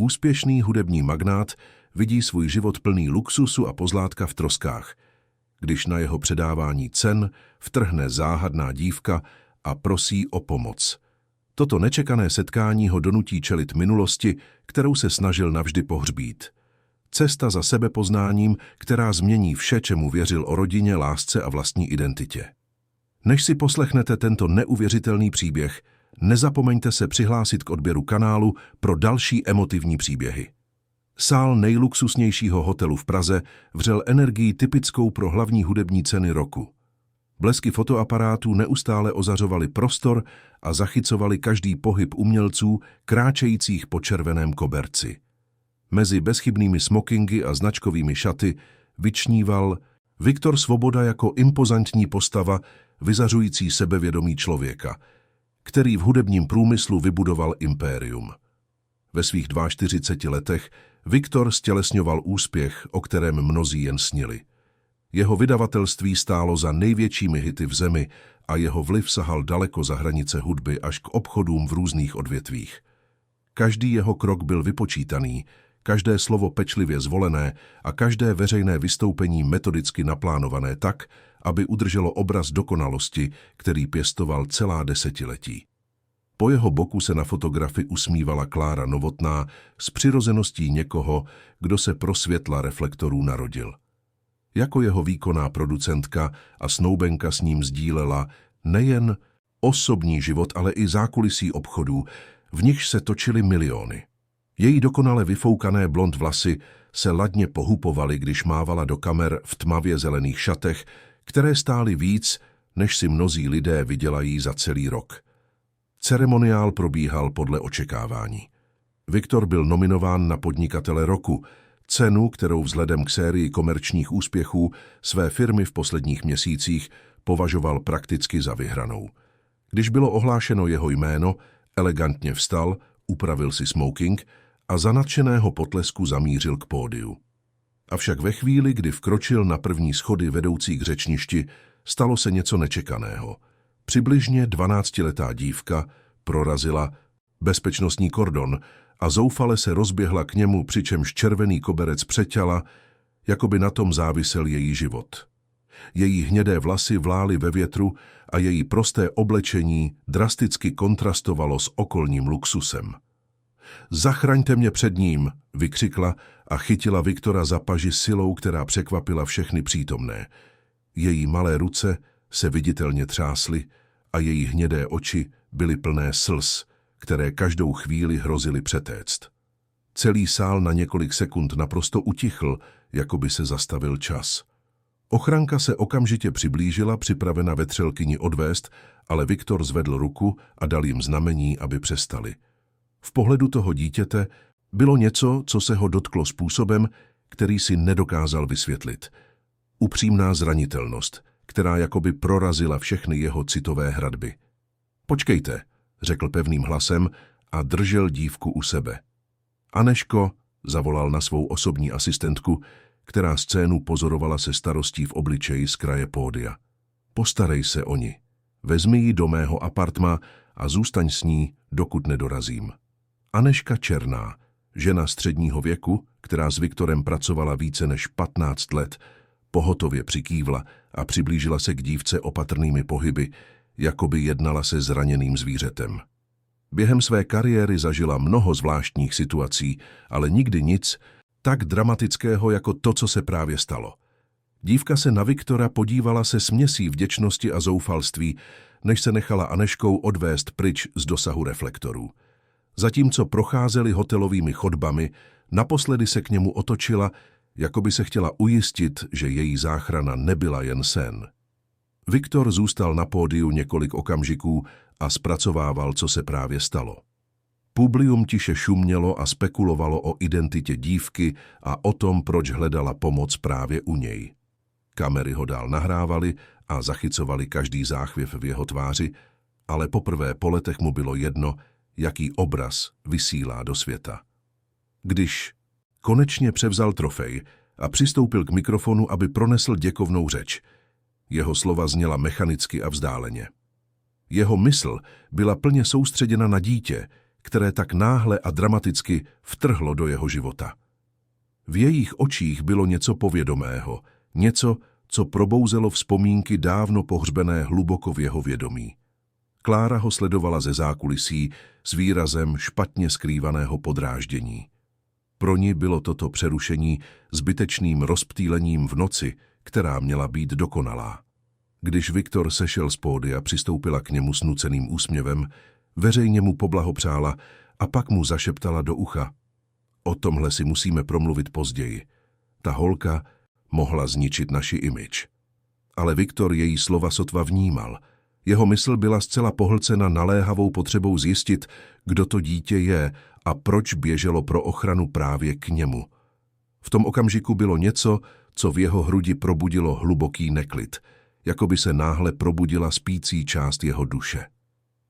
Úspěšný hudební magnát vidí svůj život plný luxusu a pozlátka v troskách, když na jeho předávání cen vtrhne záhadná dívka a prosí o pomoc. Toto nečekané setkání ho donutí čelit minulosti, kterou se snažil navždy pohřbít. Cesta za sebepoznáním, která změní vše, čemu věřil o rodině, lásce a vlastní identitě. Než si poslechnete tento neuvěřitelný příběh, nezapomeňte se přihlásit k odběru kanálu pro další emotivní příběhy. Sál nejluxusnějšího hotelu v Praze vřel energií typickou pro hlavní hudební ceny roku. Blesky fotoaparátů neustále ozařovaly prostor a zachycovaly každý pohyb umělců kráčejících po červeném koberci. Mezi bezchybnými smokingy a značkovými šaty vyčníval Viktor Svoboda jako impozantní postava vyzařující sebevědomí člověka, který v hudebním průmyslu vybudoval impérium. Ve svých 42 letech Viktor stělesňoval úspěch, o kterém mnozí jen snili. Jeho vydavatelství stálo za největšími hity v zemi a jeho vliv sahal daleko za hranice hudby až k obchodům v různých odvětvích. Každý jeho krok byl vypočítaný, každé slovo pečlivě zvolené a každé veřejné vystoupení metodicky naplánované tak, aby udrželo obraz dokonalosti, který pěstoval celá desetiletí. Po jeho boku se na fotografii usmívala Klára Novotná s přirozeností někoho, kdo se pro světla reflektorů narodil. Jako jeho výkonná producentka a snoubenka s ním sdílela nejen osobní život, ale i zákulisí obchodů, v nichž se točily miliony. Její dokonale vyfoukané blond vlasy se ladně pohupovaly, když mávala do kamer v tmavě zelených šatech, které stály víc, než si mnozí lidé vydělají za celý rok. Ceremoniál probíhal podle očekávání. Viktor byl nominován na podnikatele roku, cenu, kterou vzhledem k sérii komerčních úspěchů své firmy v posledních měsících považoval prakticky za vyhranou. Když bylo ohlášeno jeho jméno, elegantně vstal, upravil si smoking a za nadšeného potlesku zamířil k pódiu. Avšak ve chvíli, kdy vkročil na první schody vedoucí k řečništi, stalo se něco nečekaného. Přibližně 12letá dívka prorazila bezpečnostní kordon a zoufale se rozběhla k němu, přičemž červený koberec přeťala, jako by na tom závisel její život. Její hnědé vlasy vlály ve větru a její prosté oblečení drasticky kontrastovalo s okolním luxusem. Zachraňte mě před ním, vykřikla a chytila Viktora za paži silou, která překvapila všechny přítomné. Její malé ruce se viditelně třásly a její hnědé oči byly plné slz, které každou chvíli hrozily přetéct. Celý sál na několik sekund naprosto utichl, jako by se zastavil čas. Ochranka se okamžitě přiblížila, připravena vetřelkyni odvést, ale Viktor zvedl ruku a dal jim znamení, aby přestali. V pohledu toho dítěte bylo něco, co se ho dotklo způsobem, který si nedokázal vysvětlit. Upřímná zranitelnost, která jakoby prorazila všechny jeho citové hradby. Počkejte, řekl pevným hlasem a držel dívku u sebe. Aneško, zavolal na svou osobní asistentku, která scénu pozorovala se starostí v obličeji z kraje pódia. Postarej se o ni. Vezmi ji do mého apartma a zůstaň s ní, dokud nedorazím. Aneška Černá, žena středního věku, která s Viktorem pracovala více než 15 let, pohotově přikývla a přiblížila se k dívce opatrnými pohyby, jako by jednala se zraněným zvířetem. Během své kariéry zažila mnoho zvláštních situací, ale nikdy nic tak dramatického jako to, co se právě stalo. Dívka se na Viktora podívala se směsí vděčnosti a zoufalství, než se nechala Aneškou odvést pryč z dosahu reflektorů. Zatímco procházeli hotelovými chodbami, naposledy se k němu otočila, jako by se chtěla ujistit, že její záchrana nebyla jen sen. Viktor zůstal na pódiu několik okamžiků a zpracovával, co se právě stalo. Publium tiše šumělo a spekulovalo o identitě dívky a o tom, proč hledala pomoc právě u něj. Kamery ho dál nahrávaly a zachycovaly každý záchvěv v jeho tváři, ale poprvé po letech mu bylo jedno, jaký obraz vysílá do světa. Když konečně převzal trofej a přistoupil k mikrofonu, aby pronesl děkovnou řeč, jeho slova zněla mechanicky a vzdáleně. Jeho mysl byla plně soustředěna na dítě, které tak náhle a dramaticky vtrhlo do jeho života. V jejich očích bylo něco povědomého, něco, co probouzelo vzpomínky dávno pohřbené hluboko v jeho vědomí. Klára ho sledovala ze zákulisí s výrazem špatně skrývaného podráždění. Pro ní bylo toto přerušení zbytečným rozptýlením v noci, která měla být dokonalá. Když Viktor sešel z pódia, přistoupila k němu s nuceným úsměvem, veřejně mu poblahopřála a pak mu zašeptala do ucha: "O tomhle si musíme promluvit později. Ta holka mohla zničit naši image." Ale Viktor její slova sotva vnímal. Jeho mysl byla zcela pohlcena naléhavou potřebou zjistit, kdo to dítě je a proč běželo pro ochranu právě k němu. V tom okamžiku bylo něco, co v jeho hrudi probudilo hluboký neklid, jako by se náhle probudila spící část jeho duše.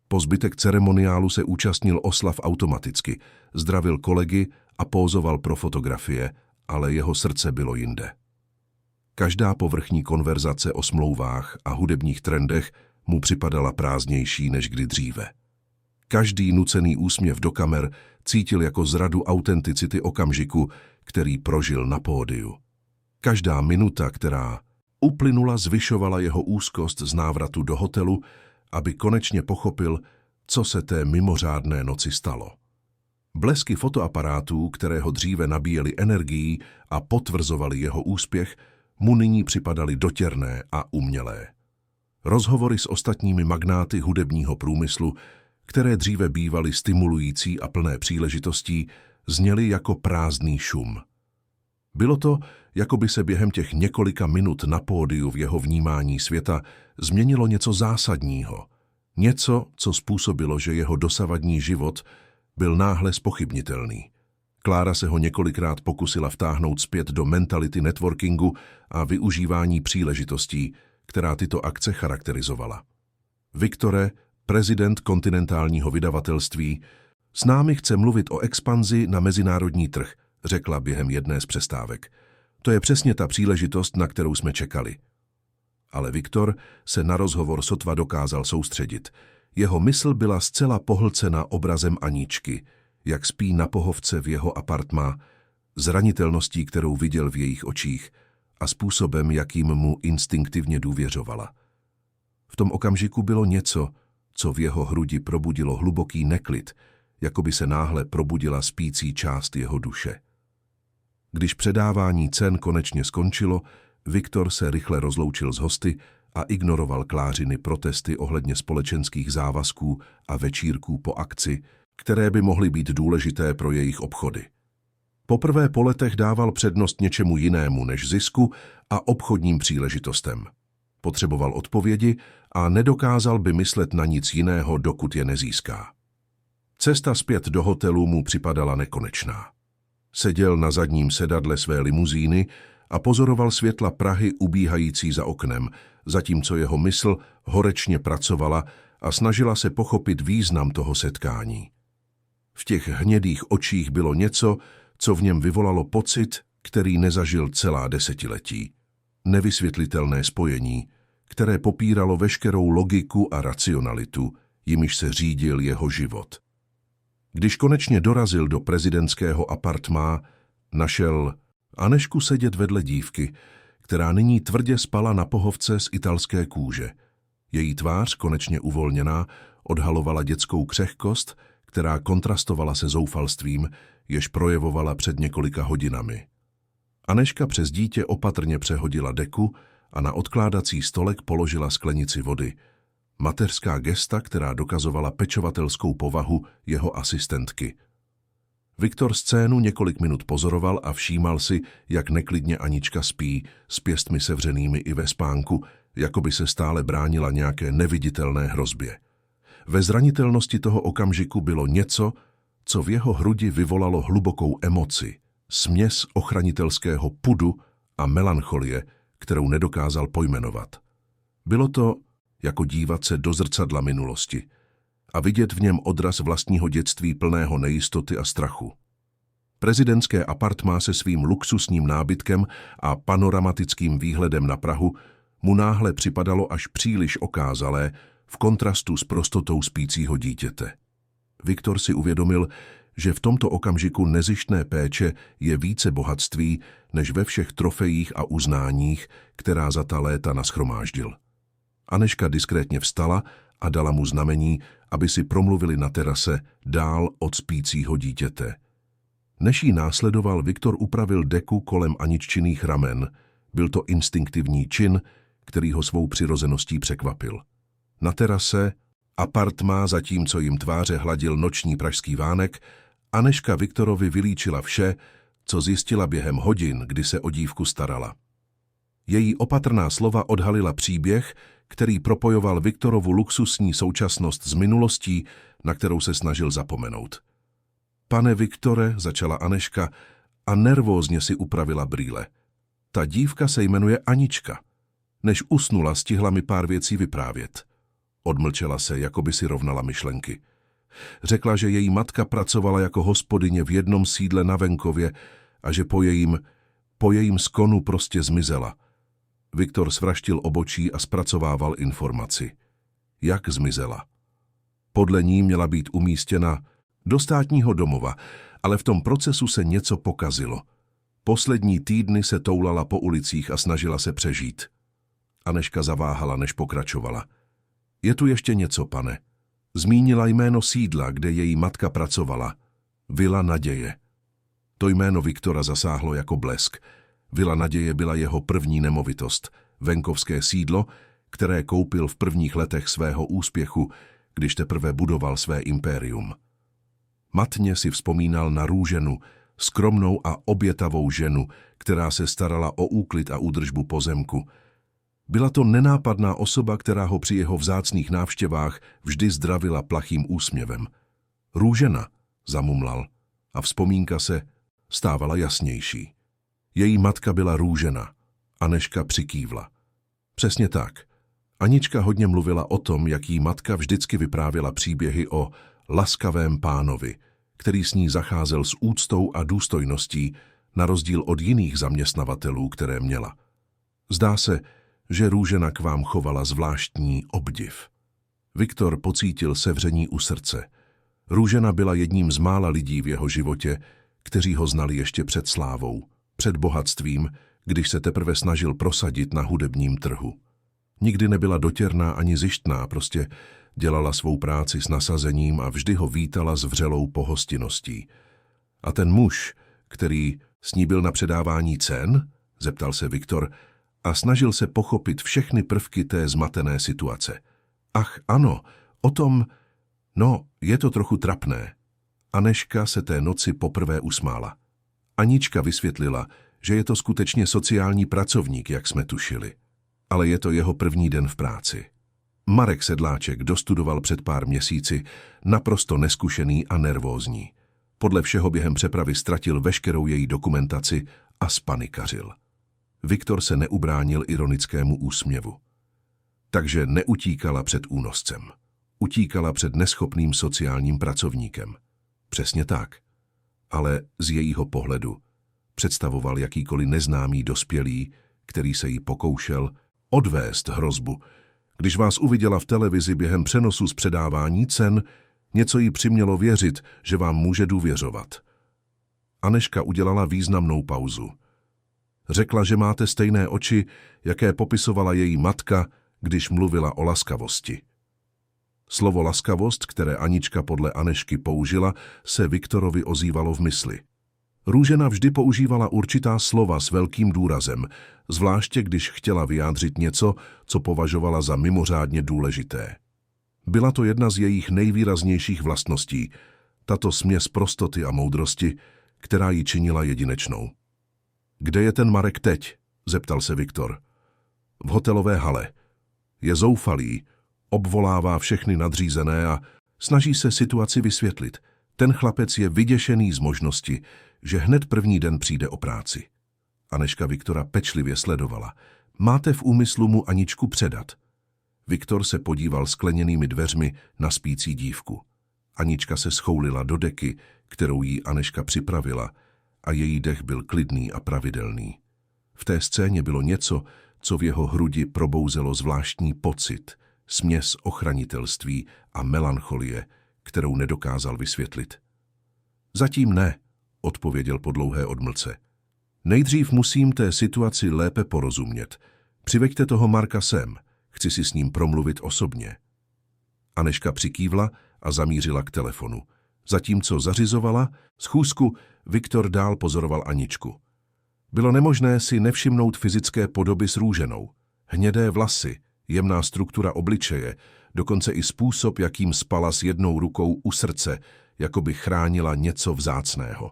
Po zbytek ceremoniálu se účastnil oslav automaticky, zdravil kolegy a pózoval pro fotografie, ale jeho srdce bylo jinde. Každá povrchní konverzace o smlouvách a hudebních trendech mu připadala prázdnější než kdy dříve. Každý nucený úsměv do kamer cítil jako zradu autenticity okamžiku, který prožil na pódiu. Každá minuta, která uplynula, zvyšovala jeho úzkost z návratu do hotelu, aby konečně pochopil, co se té mimořádné noci stalo. Blesky fotoaparátů, které ho dříve nabíjely energií a potvrzovali jeho úspěch, mu nyní připadaly dotěrné a umělé. Rozhovory s ostatními magnáty hudebního průmyslu, které dříve bývaly stimulující a plné příležitostí, zněly jako prázdný šum. Bylo to, jako by se během těch několika minut na pódiu v jeho vnímání světa změnilo něco zásadního. Něco, co způsobilo, že jeho dosavadní život byl náhle zpochybnitelný. Klára se ho několikrát pokusila vtáhnout zpět do mentality networkingu a využívání příležitostí, která tyto akce charakterizovala. Viktore, prezident kontinentálního vydavatelství, s námi chce mluvit o expanzi na mezinárodní trh, řekla během jedné z přestávek. To je přesně ta příležitost, na kterou jsme čekali. Ale Viktor se na rozhovor sotva dokázal soustředit. Jeho mysl byla zcela pohlcena obrazem Aničky, jak spí na pohovce v jeho apartmá, zranitelností, kterou viděl v jejich očích, a způsobem, jakým mu instinktivně důvěřovala. V tom okamžiku bylo něco, co v jeho hrudi probudilo hluboký neklid, jako by se náhle probudila spící část jeho duše. Když předávání cen konečně skončilo, Viktor se rychle rozloučil s hosty a ignoroval Klářiny protesty ohledně společenských závazků a večírků po akci, které by mohly být důležité pro jejich obchody. Poprvé po letech dával přednost něčemu jinému než zisku a obchodním příležitostem. Potřeboval odpovědi a nedokázal by myslet na nic jiného, dokud je nezíská. Cesta zpět do hotelu mu připadala nekonečná. Seděl na zadním sedadle své limuzíny a pozoroval světla Prahy ubíhající za oknem, zatímco jeho mysl horečně pracovala a snažila se pochopit význam toho setkání. V těch hnědých očích bylo něco, co v něm vyvolalo pocit, který nezažil celá desetiletí. Nevysvětlitelné spojení, které popíralo veškerou logiku a racionalitu, jimiž se řídil jeho život. Když konečně dorazil do prezidentského apartmá, našel Anešku sedět vedle dívky, která nyní tvrdě spala na pohovce z italské kůže. Její tvář, konečně uvolněná, odhalovala dětskou křehkost, která kontrastovala se zoufalstvím, jež projevovala před několika hodinami. Aneška přes dítě opatrně přehodila deku a na odkládací stolek položila sklenici vody. Mateřská gesta, která dokazovala pečovatelskou povahu jeho asistentky. Viktor scénu několik minut pozoroval a všímal si, jak neklidně Anička spí, s pěstmi sevřenými i ve spánku, jako by se stále bránila nějaké neviditelné hrozbě. Ve zranitelnosti toho okamžiku bylo něco, co v jeho hrudi vyvolalo hlubokou emoci, směs ochranitelského pudu a melancholie, kterou nedokázal pojmenovat. Bylo to jako dívat se do zrcadla minulosti a vidět v něm odraz vlastního dětství plného nejistoty a strachu. Prezidentské apartmá se svým luxusním nábytkem a panoramatickým výhledem na Prahu mu náhle připadalo až příliš okázalé v kontrastu s prostotou spícího dítěte. Viktor si uvědomil, že v tomto okamžiku nezištné péče je více bohatství, než ve všech trofejích a uznáních, která za ta léta nashromáždil. Anežka diskrétně vstala a dala mu znamení, aby si promluvili na terase dál od spícího dítěte. Než jí následoval, Viktor upravil deku kolem Aniččiných ramen. Byl to instinktivní čin, který ho svou přirozeností překvapil. Na terase, apartmá, zatímco jim tváře hladil noční pražský vánek, Anežka Viktorovi vylíčila vše, co zjistila během hodin, kdy se o dívku starala. Její opatrná slova odhalila příběh, který propojoval Viktorovu luxusní současnost s minulostí, na kterou se snažil zapomenout. Pane Viktore, začala Anežka a nervózně si upravila brýle. Ta dívka se jmenuje Anička. Než usnula, stihla mi pár věcí vyprávět. Odmlčela se, jako by si rovnala myšlenky. Řekla, že její matka pracovala jako hospodyně v jednom sídle na venkově a že po jejím skonu prostě zmizela. Viktor svraštil obočí a zpracovával informaci. Jak zmizela? Podle ní měla být umístěna do státního domova, ale v tom procesu se něco pokazilo. Poslední týdny se toulala po ulicích a snažila se přežít. Anežka zaváhala, než pokračovala. Je tu ještě něco, pane. Zmínila jméno sídla, kde její matka pracovala. Vila Naděje. To jméno Viktora zasáhlo jako blesk. Vila Naděje byla jeho první nemovitost, venkovské sídlo, které koupil v prvních letech svého úspěchu, když teprve budoval své impérium. Matně si vzpomínal na Růženu, skromnou a obětavou ženu, která se starala o úklid a údržbu pozemku. Byla to nenápadná osoba, která ho při jeho vzácných návštěvách vždy zdravila plachým úsměvem. Růžena, zamumlal, a vzpomínka se stávala jasnější. Její matka byla Růžena. Anežka přikývla. Přesně tak. Anička hodně mluvila o tom, jak jí matka vždycky vyprávěla příběhy o laskavém pánovi, který s ní zacházel s úctou a důstojností, na rozdíl od jiných zaměstnavatelů, které měla. Zdá se, že Růžena k vám chovala zvláštní obdiv. Viktor pocítil sevření u srdce. Růžena byla jedním z mála lidí v jeho životě, kteří ho znali ještě před slávou, před bohatstvím, když se teprve snažil prosadit na hudebním trhu. Nikdy nebyla dotěrná ani zištná, prostě dělala svou práci s nasazením a vždy ho vítala s vřelou pohostinností. A ten muž, který s ní byl na předávání cen, zeptal se Viktor a snažil se pochopit všechny prvky té zmatené situace. Ach ano, o tom, no, je to trochu trapné. Anežka se té noci poprvé usmála. Anička vysvětlila, že je to skutečně sociální pracovník, jak jsme tušili. Ale je to jeho první den v práci. Marek Sedláček dostudoval před pár měsíci, naprosto neskušený a nervózní. Podle všeho během přepravy ztratil veškerou její dokumentaci a spanikařil. Viktor se neubránil ironickému úsměvu. Takže neutíkala před únoscem. Utíkala před neschopným sociálním pracovníkem. Přesně tak. Ale z jejího pohledu představoval jakýkoliv neznámý dospělý, který se jí pokoušel odvést hrozbu. Když vás uviděla v televizi během přenosu z předávání cen, něco jí přimělo věřit, že vám může důvěřovat. Anežka udělala významnou pauzu. Řekla, že máte stejné oči, jaké popisovala její matka, když mluvila o laskavosti. Slovo laskavost, které Anička podle Anežky použila, se Viktorovi ozývalo v mysli. Růžena vždy používala určitá slova s velkým důrazem, zvláště když chtěla vyjádřit něco, co považovala za mimořádně důležité. Byla to jedna z jejich nejvýraznějších vlastností, tato směs prostoty a moudrosti, která ji činila jedinečnou. Kde je ten Marek teď? Zeptal se Viktor. V hotelové hale. Je zoufalý, obvolává všechny nadřízené a snaží se situaci vysvětlit. Ten chlapec je vyděšený z možnosti, že hned první den přijde o práci. Anežka Viktora pečlivě sledovala. Máte v úmyslu mu Aničku předat? Viktor se podíval skleněnými dveřmi na spící dívku. Anička se schoulila do deky, kterou jí Anežka připravila, a její dech byl klidný a pravidelný. V té scéně bylo něco, co v jeho hrudi probouzelo zvláštní pocit, směs ochranitelství a melancholie, kterou nedokázal vysvětlit. Zatím ne, odpověděl po dlouhé odmlce. Nejdřív musím té situaci lépe porozumět. Přiveďte toho Marka sem, chci si s ním promluvit osobně. Anežka přikývla a zamířila k telefonu. Zatímco zařizovala schůzku, Viktor dál pozoroval Aničku. Bylo nemožné si nevšimnout fyzické podoby s růženou. Hnědé vlasy, jemná struktura obličeje, dokonce i způsob, jakým spala s jednou rukou u srdce, jako by chránila něco vzácného.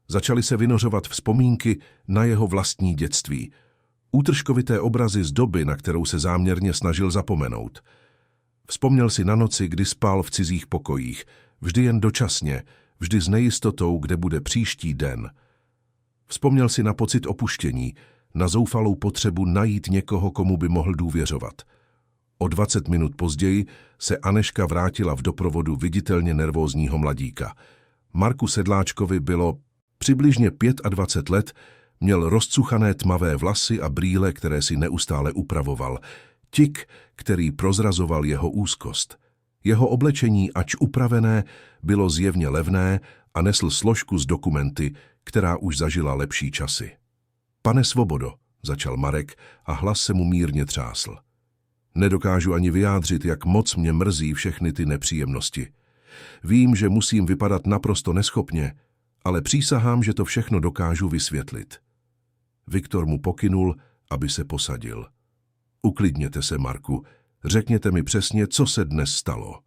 Začaly se vynořovat vzpomínky na jeho vlastní dětství. Útržkovité obrazy z doby, na kterou se záměrně snažil zapomenout. Vzpomněl si na noci, kdy spal v cizích pokojích, vždy jen dočasně, vždy s nejistotou, kde bude příští den. Vzpomněl si na pocit opuštění, na zoufalou potřebu najít někoho, komu by mohl důvěřovat. O 20 minut později se Anežka vrátila v doprovodu viditelně nervózního mladíka. Marku Sedláčkovi bylo přibližně 25 let, měl rozcuchané tmavé vlasy a brýle, které si neustále upravoval. Tik, který prozrazoval jeho úzkost. Jeho oblečení, ač upravené, bylo zjevně levné a nesl složku s dokumenty, která už zažila lepší časy. Pane Svobodo, začal Marek a hlas se mu mírně třásl. Nedokážu ani vyjádřit, jak moc mě mrzí všechny ty nepříjemnosti. Vím, že musím vypadat naprosto neschopně, ale přísahám, že to všechno dokážu vysvětlit. Viktor mu pokynul, aby se posadil. Uklidněte se, Marku, řekněte mi přesně, co se dnes stalo.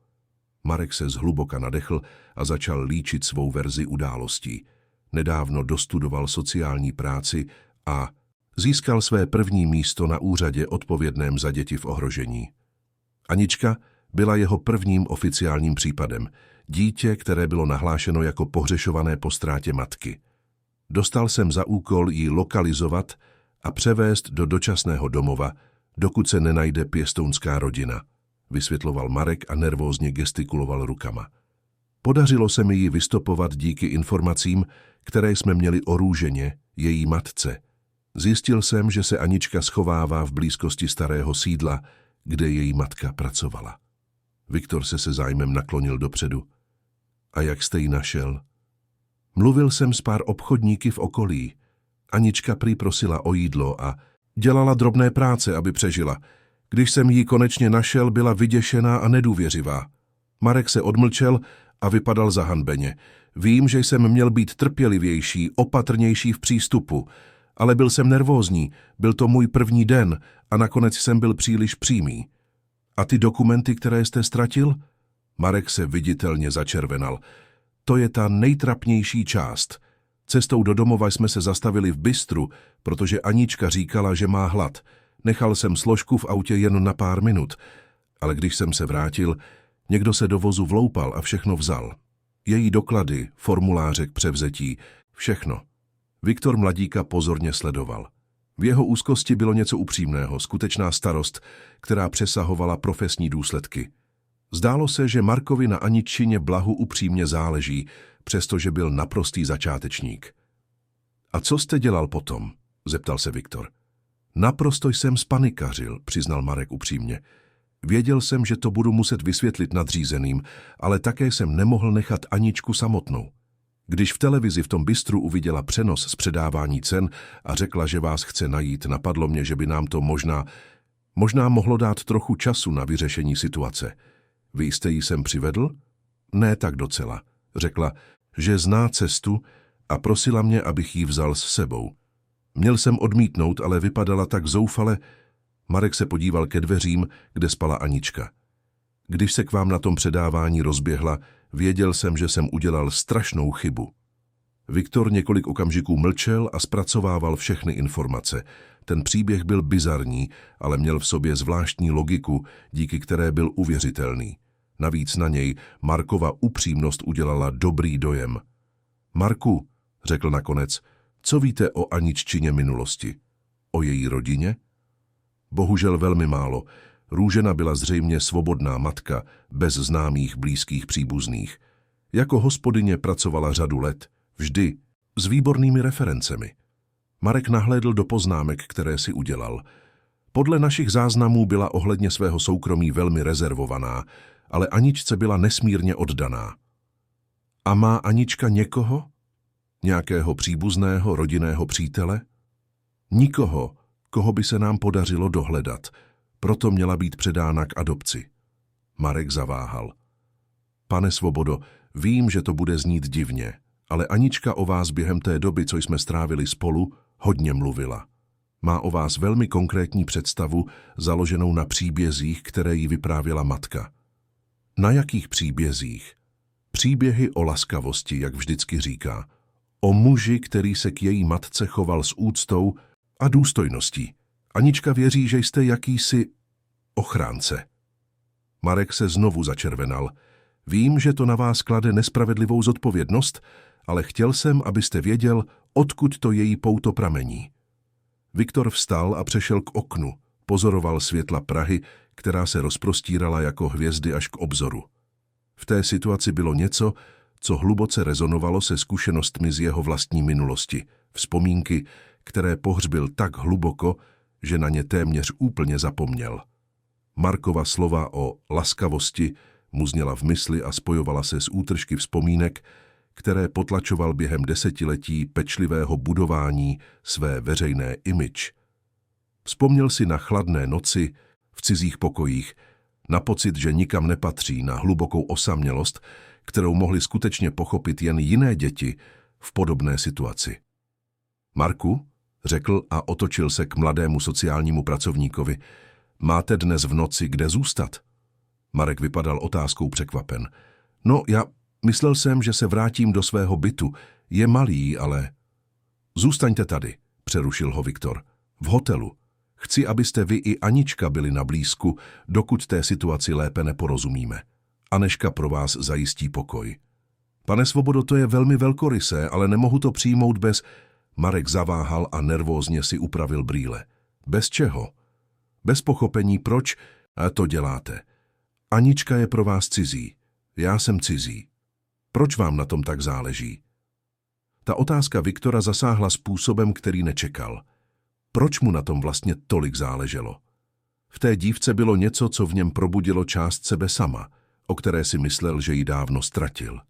Marek se zhluboka nadechl a začal líčit svou verzi událostí. Nedávno dostudoval sociální práci a získal své první místo na úřadě odpovědném za děti v ohrožení. Anička byla jeho prvním oficiálním případem, dítě, které bylo nahlášeno jako pohřešované po ztrátě matky. Dostal jsem za úkol ji lokalizovat a převést do dočasného domova, dokud se nenajde pěstounská rodina, vysvětloval Marek a nervózně gestikuloval rukama. Podařilo se mi ji vystopovat díky informacím, které jsme měli o Růženě, její matce. Zjistil jsem, že se Anička schovává v blízkosti starého sídla, kde její matka pracovala. Viktor se zájmem naklonil dopředu. A jak jste ji našel? Mluvil jsem s pár obchodníky v okolí. Anička prý prosila o jídlo a dělala drobné práce, aby přežila. Když jsem ji konečně našel, byla vyděšená a nedůvěřivá. Marek se odmlčel a vypadal zahanbeně. Vím, že jsem měl být trpělivější, opatrnější v přístupu, ale byl jsem nervózní, byl to můj první den a nakonec jsem byl příliš přímý. A ty dokumenty, které jste ztratil? Marek se viditelně začervenal. To je ta nejtrapnější část. Cestou do domova jsme se zastavili v bistru, protože Anička říkala, že má hlad. Nechal jsem složku v autě jen na pár minut, ale když jsem se vrátil, někdo se do vozu vloupal a všechno vzal. Její doklady, formuláře k převzetí, všechno. Viktor mladíka pozorně sledoval. V jeho úzkosti bylo něco upřímného, skutečná starost, která přesahovala profesní důsledky. Zdálo se, že Markovi na Aničině blahu upřímně záleží, přestože byl naprostý začátečník. A co jste dělal potom? Zeptal se Viktor. Naprosto jsem spanikařil, přiznal Marek upřímně. Věděl jsem, že to budu muset vysvětlit nadřízeným, ale také jsem nemohl nechat Aničku samotnou. Když v televizi v tom bistru uviděla přenos z předávání cen a řekla, že vás chce najít, napadlo mě, že by nám to možná mohlo dát trochu času na vyřešení situace. Vy jste ji sem přivedl? Ne tak docela. Řekla, že zná cestu a prosila mě, abych ji vzal s sebou. Měl jsem odmítnout, ale vypadala tak zoufale. Marek se podíval ke dveřím, kde spala Anička. Když se k vám na tom předávání rozběhla, věděl jsem, že jsem udělal strašnou chybu. Viktor několik okamžiků mlčel a zpracovával všechny informace. Ten příběh byl bizarní, ale měl v sobě zvláštní logiku, díky které byl uvěřitelný. Navíc na něj Markova upřímnost udělala dobrý dojem. Marku, řekl nakonec, co víte o Aniččině minulosti? O její rodině? Bohužel velmi málo. Růžena byla zřejmě svobodná matka, bez známých blízkých příbuzných. Jako hospodyně pracovala řadu let, vždy, s výbornými referencemi. Marek nahlédl do poznámek, které si udělal. Podle našich záznamů byla ohledně svého soukromí velmi rezervovaná ale Aničce byla nesmírně oddaná. A má Anička někoho? Nějakého příbuzného, rodinného přítele? Nikoho, koho by se nám podařilo dohledat, proto měla být předána k adopci. Marek zaváhal. Pane Svobodo, vím, že to bude znít divně, ale Anička o vás během té doby, co jsme strávili spolu, hodně mluvila. Má o vás velmi konkrétní představu, založenou na příbězích, které jí vyprávěla matka. Na jakých příbězích? Příběhy o laskavosti, jak vždycky říká. O muži, který se k její matce choval s úctou a důstojností. Anička věří, že jste jakýsi ochránce. Marek se znovu začervenal. Vím, že to na vás klade nespravedlivou zodpovědnost, ale chtěl jsem, abyste věděl, odkud to její pouto pramení. Viktor vstal a přešel k oknu. Pozoroval světla Prahy, která se rozprostírala jako hvězdy až k obzoru. V té situaci bylo něco, co hluboce rezonovalo se zkušenostmi z jeho vlastní minulosti, vzpomínky, které pohřbil tak hluboko, že na ně téměř úplně zapomněl. Markova slova o laskavosti mu zněla v mysli a spojovala se s útržky vzpomínek, které potlačoval během desetiletí pečlivého budování své veřejné image. Vzpomněl si na chladné noci v cizích pokojích, na pocit, že nikam nepatří, na hlubokou osamělost, kterou mohli skutečně pochopit jen jiné děti v podobné situaci. Marku, řekl a otočil se k mladému sociálnímu pracovníkovi, máte dnes v noci kde zůstat? Marek vypadal otázkou překvapen. No, já myslel jsem, že se vrátím do svého bytu. Je malý, ale... Zůstaňte tady, přerušil ho Viktor. V hotelu. Chci, abyste vy i Anička byli na blízku, dokud té situaci lépe neporozumíme. Anežka pro vás zajistí pokoj. Pane Svobodo, to je velmi velkorysé, ale nemohu to přijmout bez... Marek zaváhal a nervózně si upravil brýle. Bez čeho? Bez pochopení, proč to děláte. Anička je pro vás cizí. Já jsem cizí. Proč vám na tom tak záleží? Ta otázka Viktora zasáhla způsobem, který nečekal. Proč mu na tom vlastně tolik záleželo? V té dívce bylo něco, co v něm probudilo část sebe sama, o které si myslel, že ji dávno ztratil.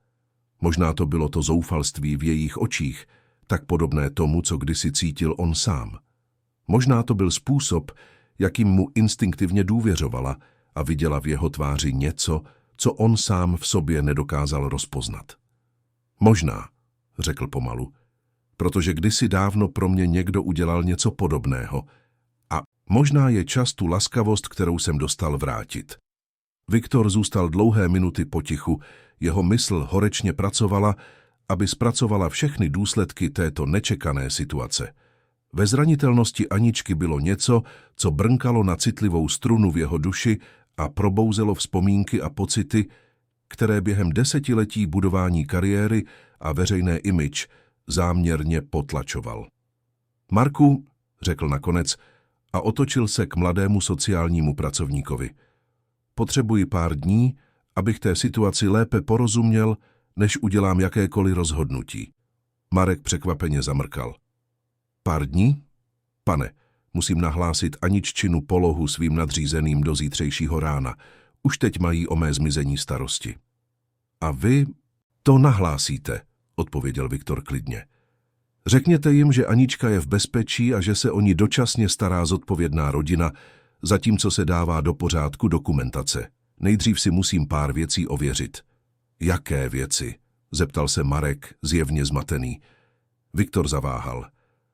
Možná to bylo to zoufalství v jejich očích, tak podobné tomu, co kdysi cítil on sám. Možná to byl způsob, jakým mu instinktivně důvěřovala a viděla v jeho tváři něco, co on sám v sobě nedokázal rozpoznat. Možná, řekl pomalu, protože kdysi dávno pro mě někdo udělal něco podobného a možná je čas tu laskavost, kterou jsem dostal, vrátit. Viktor zůstal dlouhé minuty potichu, jeho mysl horečně pracovala, aby zpracovala všechny důsledky této nečekané situace. Ve zranitelnosti Aničky bylo něco, co brnkalo na citlivou strunu v jeho duši a probouzelo vzpomínky a pocity, které během desetiletí budování kariéry a veřejné image záměrně potlačoval. Marku, řekl nakonec a otočil se k mladému sociálnímu pracovníkovi. Potřebuji pár dní, abych té situaci lépe porozuměl, než udělám jakékoliv rozhodnutí. Marek překvapeně zamrkal. Pár dní? Pane, musím nahlásit Aniččinu polohu svým nadřízeným do zítřejšího rána. Už teď mají o mé zmizení starosti. A vy to nahlásíte, odpověděl Viktor klidně. Řekněte jim, že Anička je v bezpečí a že se o ní dočasně stará zodpovědná rodina, zatímco se dává do pořádku dokumentace. Nejdřív si musím pár věcí ověřit. Jaké věci? Zeptal se Marek, zjevně zmatený. Viktor zaváhal.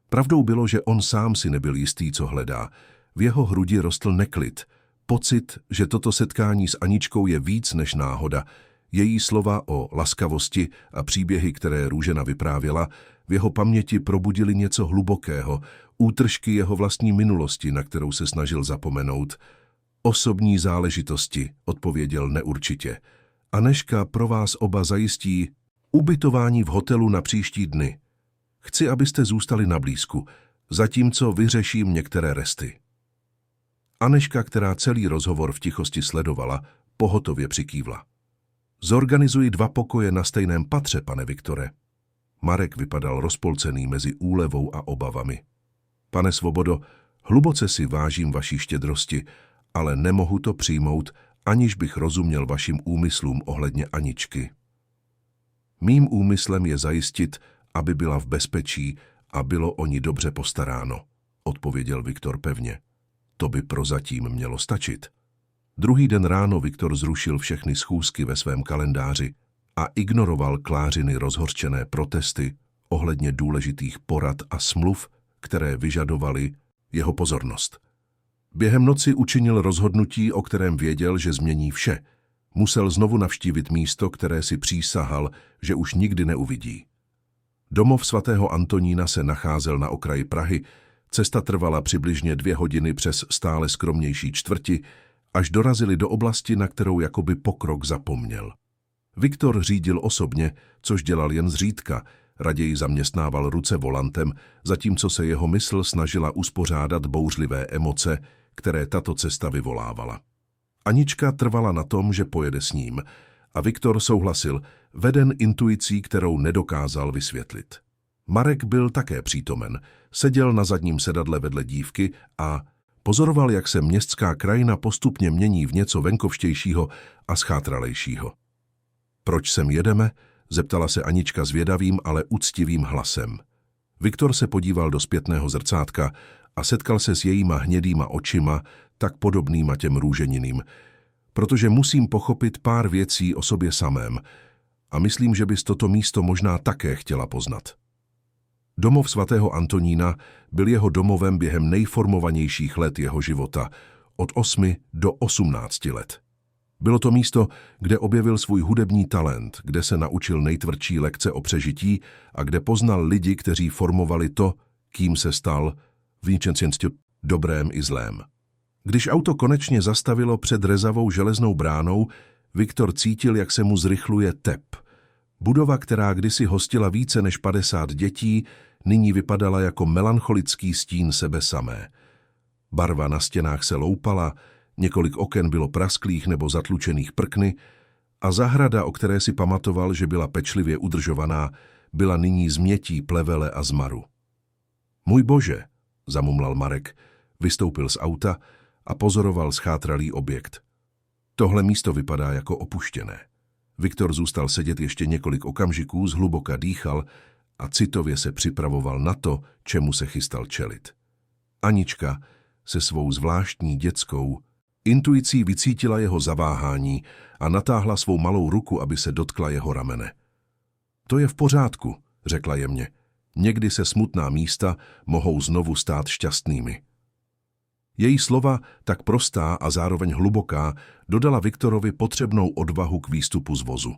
Pravdou bylo, že on sám si nebyl jistý, co hledá. V jeho hrudi rostl neklid. Pocit, že toto setkání s Aničkou je víc než náhoda. Její slova o laskavosti a příběhy, které Růžena vyprávěla, v jeho paměti probudili něco hlubokého, útržky jeho vlastní minulosti, na kterou se snažil zapomenout. Osobní záležitosti, odpověděl neurčitě. Anežka pro vás oba zajistí ubytování v hotelu na příští dny. Chci, abyste zůstali na blízku, zatímco vyřeším některé resty. Anežka, která celý rozhovor v tichosti sledovala, pohotově přikývla. Zorganizuji 2 pokoje na stejném patře, pane Viktore. Marek vypadal rozpolcený mezi úlevou a obavami. Pane Svobodo, hluboce si vážím vaší štědrosti, ale nemohu to přijmout aniž bych rozuměl vašim úmyslům ohledně Aničky. Mým úmyslem je zajistit, aby byla v bezpečí a bylo o ní dobře postaráno, odpověděl Viktor pevně. To by prozatím mělo stačit. Druhý den ráno Viktor zrušil všechny schůzky ve svém kalendáři a ignoroval Klářiny rozhořčené protesty ohledně důležitých porad a smluv, které vyžadovaly jeho pozornost. Během noci učinil rozhodnutí, o kterém věděl, že změní vše. Musel znovu navštívit místo, které si přísahal, že už nikdy neuvidí. Domov svatého Antonína se nacházel na okraji Prahy, cesta trvala přibližně 2 hodiny přes stále skromnější čtvrti, až dorazili do oblasti, na kterou jakoby pokrok zapomněl. Viktor řídil osobně, což dělal jen zřídka, raději zaměstnával ruce volantem, zatímco se jeho mysl snažila uspořádat bouřlivé emoce, které tato cesta vyvolávala. Anička trvala na tom, že pojede s ním, a Viktor souhlasil, veden intuicí, kterou nedokázal vysvětlit. Marek byl také přítomen, seděl na zadním sedadle vedle dívky a pozoroval, jak se městská krajina postupně mění v něco venkovštějšího a schátralejšího. Proč sem jedeme? Zeptala se Anička zvědavým, ale úctivým hlasem. Viktor se podíval do zpětného zrcátka a setkal se s jejíma hnědýma očima, tak podobnýma těm růženiným, protože musím pochopit pár věcí o sobě samém a myslím, že bys toto místo možná také chtěla poznat. Domov svatého Antonína byl jeho domovem během nejformovanějších let jeho života, od 8 do 18 let. Bylo to místo, kde objevil svůj hudební talent, kde se naučil nejtvrdší lekce o přežití a kde poznal lidi, kteří formovali to, kým se stal, v ničem dobrém i zlém. Když auto konečně zastavilo před rezavou železnou bránou, Viktor cítil, jak se mu zrychluje tep. Budova, která kdysi hostila více než 50 dětí, nyní vypadala jako melancholický stín sebe samé. Barva na stěnách se loupala, několik oken bylo prasklých nebo zatlučených prkny a zahrada, o které si pamatoval, že byla pečlivě udržovaná, byla nyní změtí plevele a zmaru. Můj bože, zamumlal Marek, vystoupil z auta a pozoroval schátralý objekt. Tohle místo vypadá jako opuštěné. Viktor zůstal sedět ještě několik okamžiků, zhluboka dýchal a citově se připravoval na to, čemu se chystal čelit. Anička se svou zvláštní dětskou intuicí vycítila jeho zaváhání a natáhla svou malou ruku, aby se dotkla jeho ramene. To je v pořádku, řekla jemně. Někdy se smutná místa mohou znovu stát šťastnými. Její slova, tak prostá a zároveň hluboká, dodala Viktorovi potřebnou odvahu k výstupu z vozu.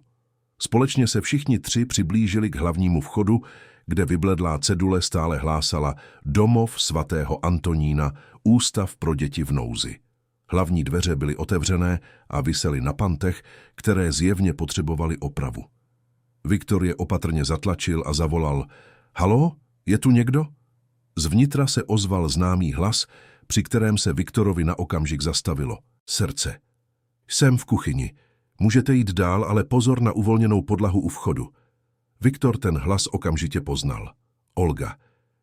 Společně se všichni 3 přiblížili k hlavnímu vchodu, kde vybledlá cedule stále hlásala Domov svatého Antonína, ústav pro děti v nouzi. Hlavní dveře byly otevřené a visely na pantech, které zjevně potřebovaly opravu. Viktor je opatrně zatlačil a zavolal: Halo, je tu někdo? Zvnitra se ozval známý hlas, při kterém se Viktorovi na okamžik zastavilo. Srdce. Jsem v kuchyni. Můžete jít dál, ale pozor na uvolněnou podlahu u vchodu. Viktor ten hlas okamžitě poznal. Olga,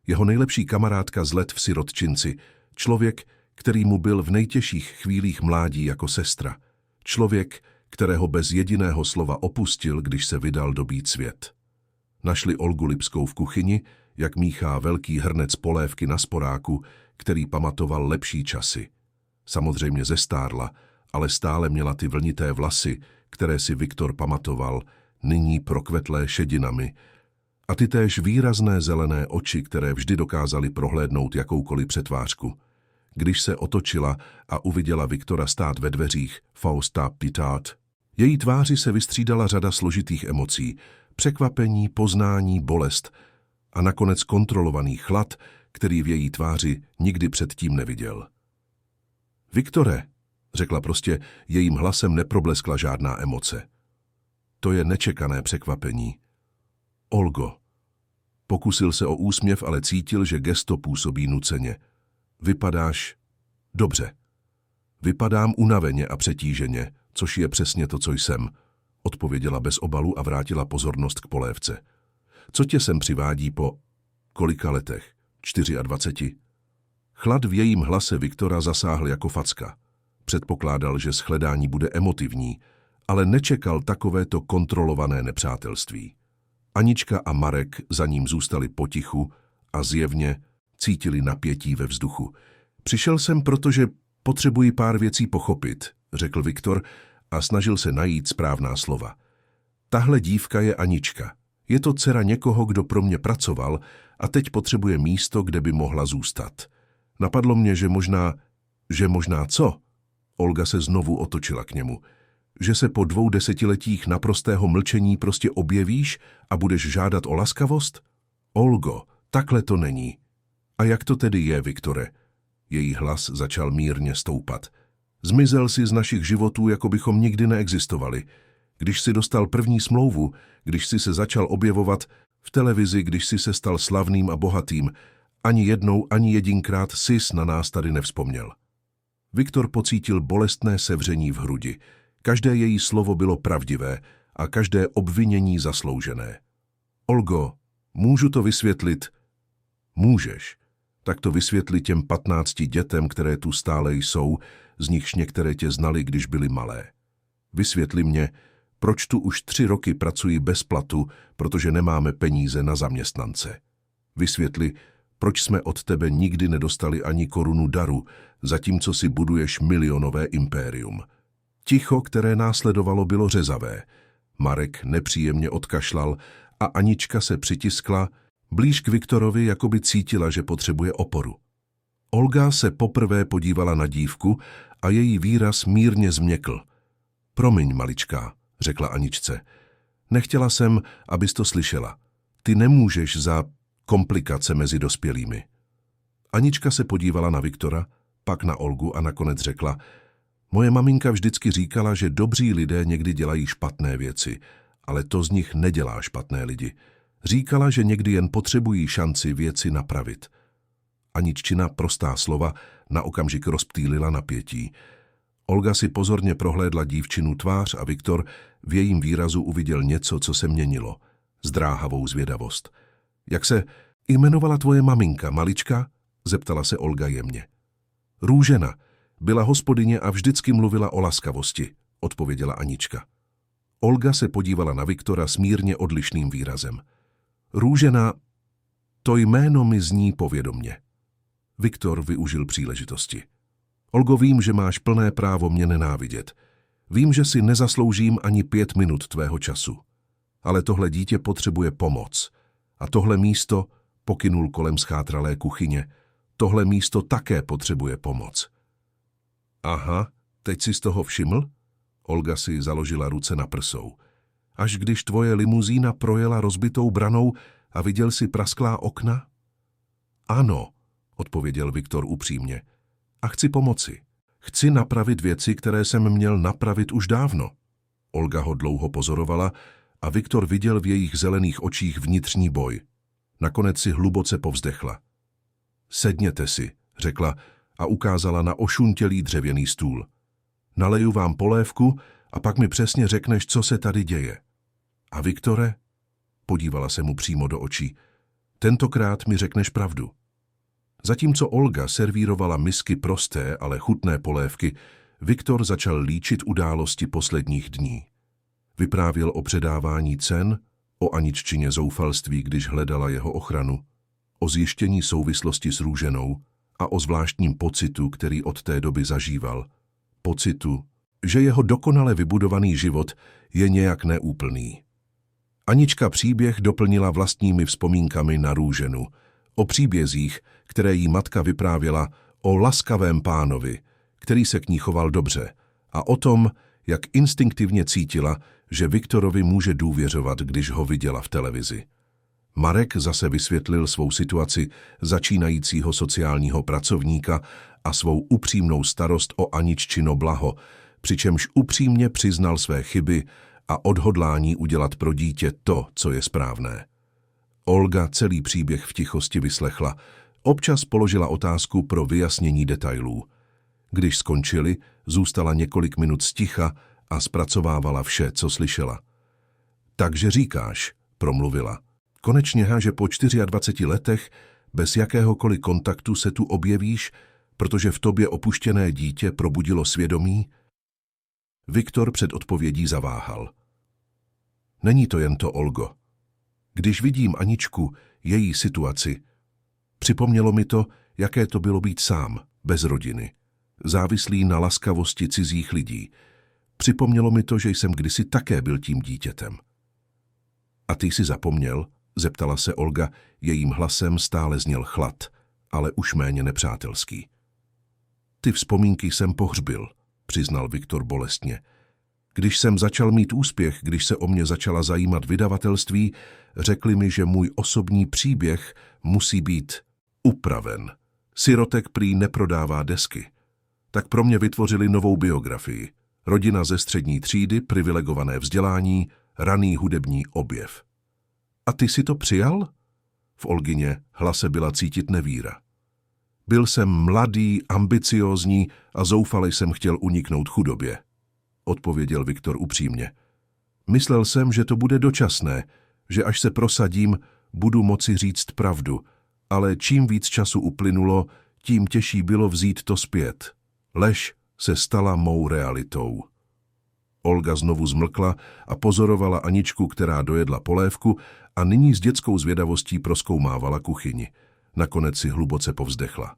jeho nejlepší kamarádka z let v sirotčinci, člověk, který mu byl v nejtěžších chvílích mládí jako sestra. Člověk, kterého bez jediného slova opustil, když se vydal dobít svět. Našli Olgu Lipskou v kuchyni, jak míchá velký hrnec polévky na sporáku, který pamatoval lepší časy. Samozřejmě zestárla, ale stále měla ty vlnité vlasy, které si Viktor pamatoval, nyní prokvetlé šedinami, a ty též výrazné zelené oči, které vždy dokázaly prohlédnout jakoukoliv přetvářku. Když se otočila a uviděla Viktora stát ve dveřích, Fausta Pitát, její tváři se vystřídala řada složitých emocí, překvapení, poznání, bolest a nakonec kontrolovaný chlad, který v její tváři nikdy předtím neviděl. Viktore, řekla prostě, jejím hlasem neprobleskla žádná emoce. To je nečekané překvapení. Olgo. Pokusil se o úsměv, ale cítil, že gesto působí nuceně. Vypadáš dobře. Vypadám unaveně a přetíženě, což je přesně to, co jsem, odpověděla bez obalu a vrátila pozornost k polévce. Co tě sem přivádí po kolika letech? 24. Chlad v jejím hlase Viktora zasáhl jako facka. Předpokládal, že shledání bude emotivní, ale nečekal takovéto kontrolované nepřátelství. Anička a Marek za ním zůstali potichu a zjevně cítili napětí ve vzduchu. Přišel jsem, protože potřebuji pár věcí pochopit, řekl Viktor a snažil se najít správná slova. Tahle dívka je Anička. Je to dcera někoho, kdo pro mě pracoval a teď potřebuje místo, kde by mohla zůstat. Napadlo mě, že možná co? Olga se znovu otočila k němu. Že se po 2 desetiletích naprostého mlčení prostě objevíš a budeš žádat o laskavost? Olgo, takhle to není. A jak to tedy je, Viktore? Její hlas začal mírně stoupat. Zmizel si z našich životů, jako bychom nikdy neexistovali. Když si dostal první smlouvu, když si se začal objevovat v televizi, když si se stal slavným a bohatým, ani jednou, ani jedinkrát sis na nás tady nevzpomněl. Viktor pocítil bolestné sevření v hrudi. Každé její slovo bylo pravdivé a každé obvinění zasloužené. Olgo, můžu to vysvětlit? Můžeš. Tak to vysvětli těm 15 dětem, které tu stále jsou, z nichž některé tě znali, když byly malé. Vysvětli mě, proč tu už 3 roky pracuji bez platu, protože nemáme peníze na zaměstnance. Vysvětli, proč jsme od tebe nikdy nedostali ani korunu daru, zatímco si buduješ milionové impérium. Ticho, které následovalo, bylo řezavé. Marek nepříjemně odkašlal a Anička se přitiskla blíž k Viktorovi, jako by cítila, že potřebuje oporu. Olga se poprvé podívala na dívku a její výraz mírně změkl. Promiň, maličká, řekla Aničce. Nechtěla jsem, abys to slyšela. Ty nemůžeš za komplikace mezi dospělými. Anička se podívala na Viktora, pak na Olgu a nakonec řekla, moje maminka vždycky říkala, že dobří lidé někdy dělají špatné věci, ale to z nich nedělá špatné lidi. Říkala, že někdy jen potřebují šanci věci napravit. Aniččina prostá slova na okamžik rozptýlila napětí. Olga si pozorně prohlédla dívčinu tvář a Viktor v jejím výrazu uviděl něco, co se měnilo. Zdráhavou zvědavost. Jak se jmenovala tvoje maminka, malička? Zeptala se Olga jemně. Růžena. Byla hospodyně a vždycky mluvila o laskavosti, odpověděla Anička. Olga se podívala na Viktora s mírně odlišným výrazem. Růžena, to jméno mi zní povědomně. Viktor využil příležitosti. Olgo, vím, že máš plné právo mě nenávidět. Vím, že si nezasloužím ani 5 minut tvého času. Ale tohle dítě potřebuje pomoc. A tohle místo, pokynul kolem schátralé kuchyně, tohle místo také potřebuje pomoc. Aha, teď si z toho všiml? Olga si založila ruce na prsou. Až když tvoje limuzína projela rozbitou branou a viděl si prasklá okna? Ano, odpověděl Viktor upřímně. A chci pomoci. Chci napravit věci, které jsem měl napravit už dávno. Olga ho dlouho pozorovala a Viktor viděl v jejich zelených očích vnitřní boj. Nakonec si hluboce povzdechla. Sedněte si, řekla a ukázala na ošuntělý dřevěný stůl. Naleju vám polévku a pak mi přesně řekneš, co se tady děje. A Viktore, podívala se mu přímo do očí, tentokrát mi řekneš pravdu. Zatímco Olga servírovala misky prosté, ale chutné polévky, Viktor začal líčit události posledních dní. Vyprávěl o předávání cen, o Aniččině zoufalství, když hledala jeho ochranu, o zjištění souvislosti s Růženou a o zvláštním pocitu, který od té doby zažíval. Pocitu, že jeho dokonale vybudovaný život je nějak neúplný. Anička příběh doplnila vlastními vzpomínkami na Růženu, o příbězích, které jí matka vyprávěla o laskavém pánovi, který se k ní choval dobře, a o tom, jak instinktivně cítila, že Viktorovi může důvěřovat, když ho viděla v televizi. Marek zase vysvětlil svou situaci začínajícího sociálního pracovníka a svou upřímnou starost o Aniččino blaho, přičemž upřímně přiznal své chyby a odhodlání udělat pro dítě to, co je správné. Olga celý příběh v tichosti vyslechla, občas položila otázku pro vyjasnění detailů. Když skončili, zůstala několik minut sticha a zpracovávala vše, co slyšela. Takže říkáš, promluvila. Konečně, že po 24 letech, bez jakéhokoliv kontaktu se tu objevíš, Protože v tobě opuštěné dítě probudilo svědomí? Viktor před odpovědí zaváhal. Není to jen to, Olgo. Když vidím Aničku, její situaci, připomnělo mi to, jaké to bylo být sám, bez rodiny, závislý na laskavosti cizích lidí. Připomnělo mi to, že jsem kdysi také byl tím dítětem. A ty jsi zapomněl? Zeptala se Olga, jejím hlasem stále zněl chlad, ale už méně nepřátelský. Ty vzpomínky jsem pohřbil, přiznal Viktor bolestně. Když jsem začal mít úspěch, když se o mě začala zajímat vydavatelství, řekli mi, že můj osobní příběh musí být upraven. Sirotek prý neprodává desky. Tak pro mě vytvořili novou biografii. Rodina ze střední třídy, privilegované vzdělání, raný hudební objev. A ty si to přijal? V Olgině hlase byla cítit nevíra. Byl jsem mladý, ambiciózní a zoufale jsem chtěl uniknout chudobě, odpověděl Viktor upřímně. Myslel jsem, že to bude dočasné, že až se prosadím, budu moci říct pravdu, ale čím víc času uplynulo, tím těžší bylo vzít to zpět. Lež se stala mou realitou. Olga znovu zmlkla a pozorovala Aničku, která dojedla polévku a nyní s dětskou zvědavostí prozkoumávala kuchyni. Nakonec si hluboce povzdechla.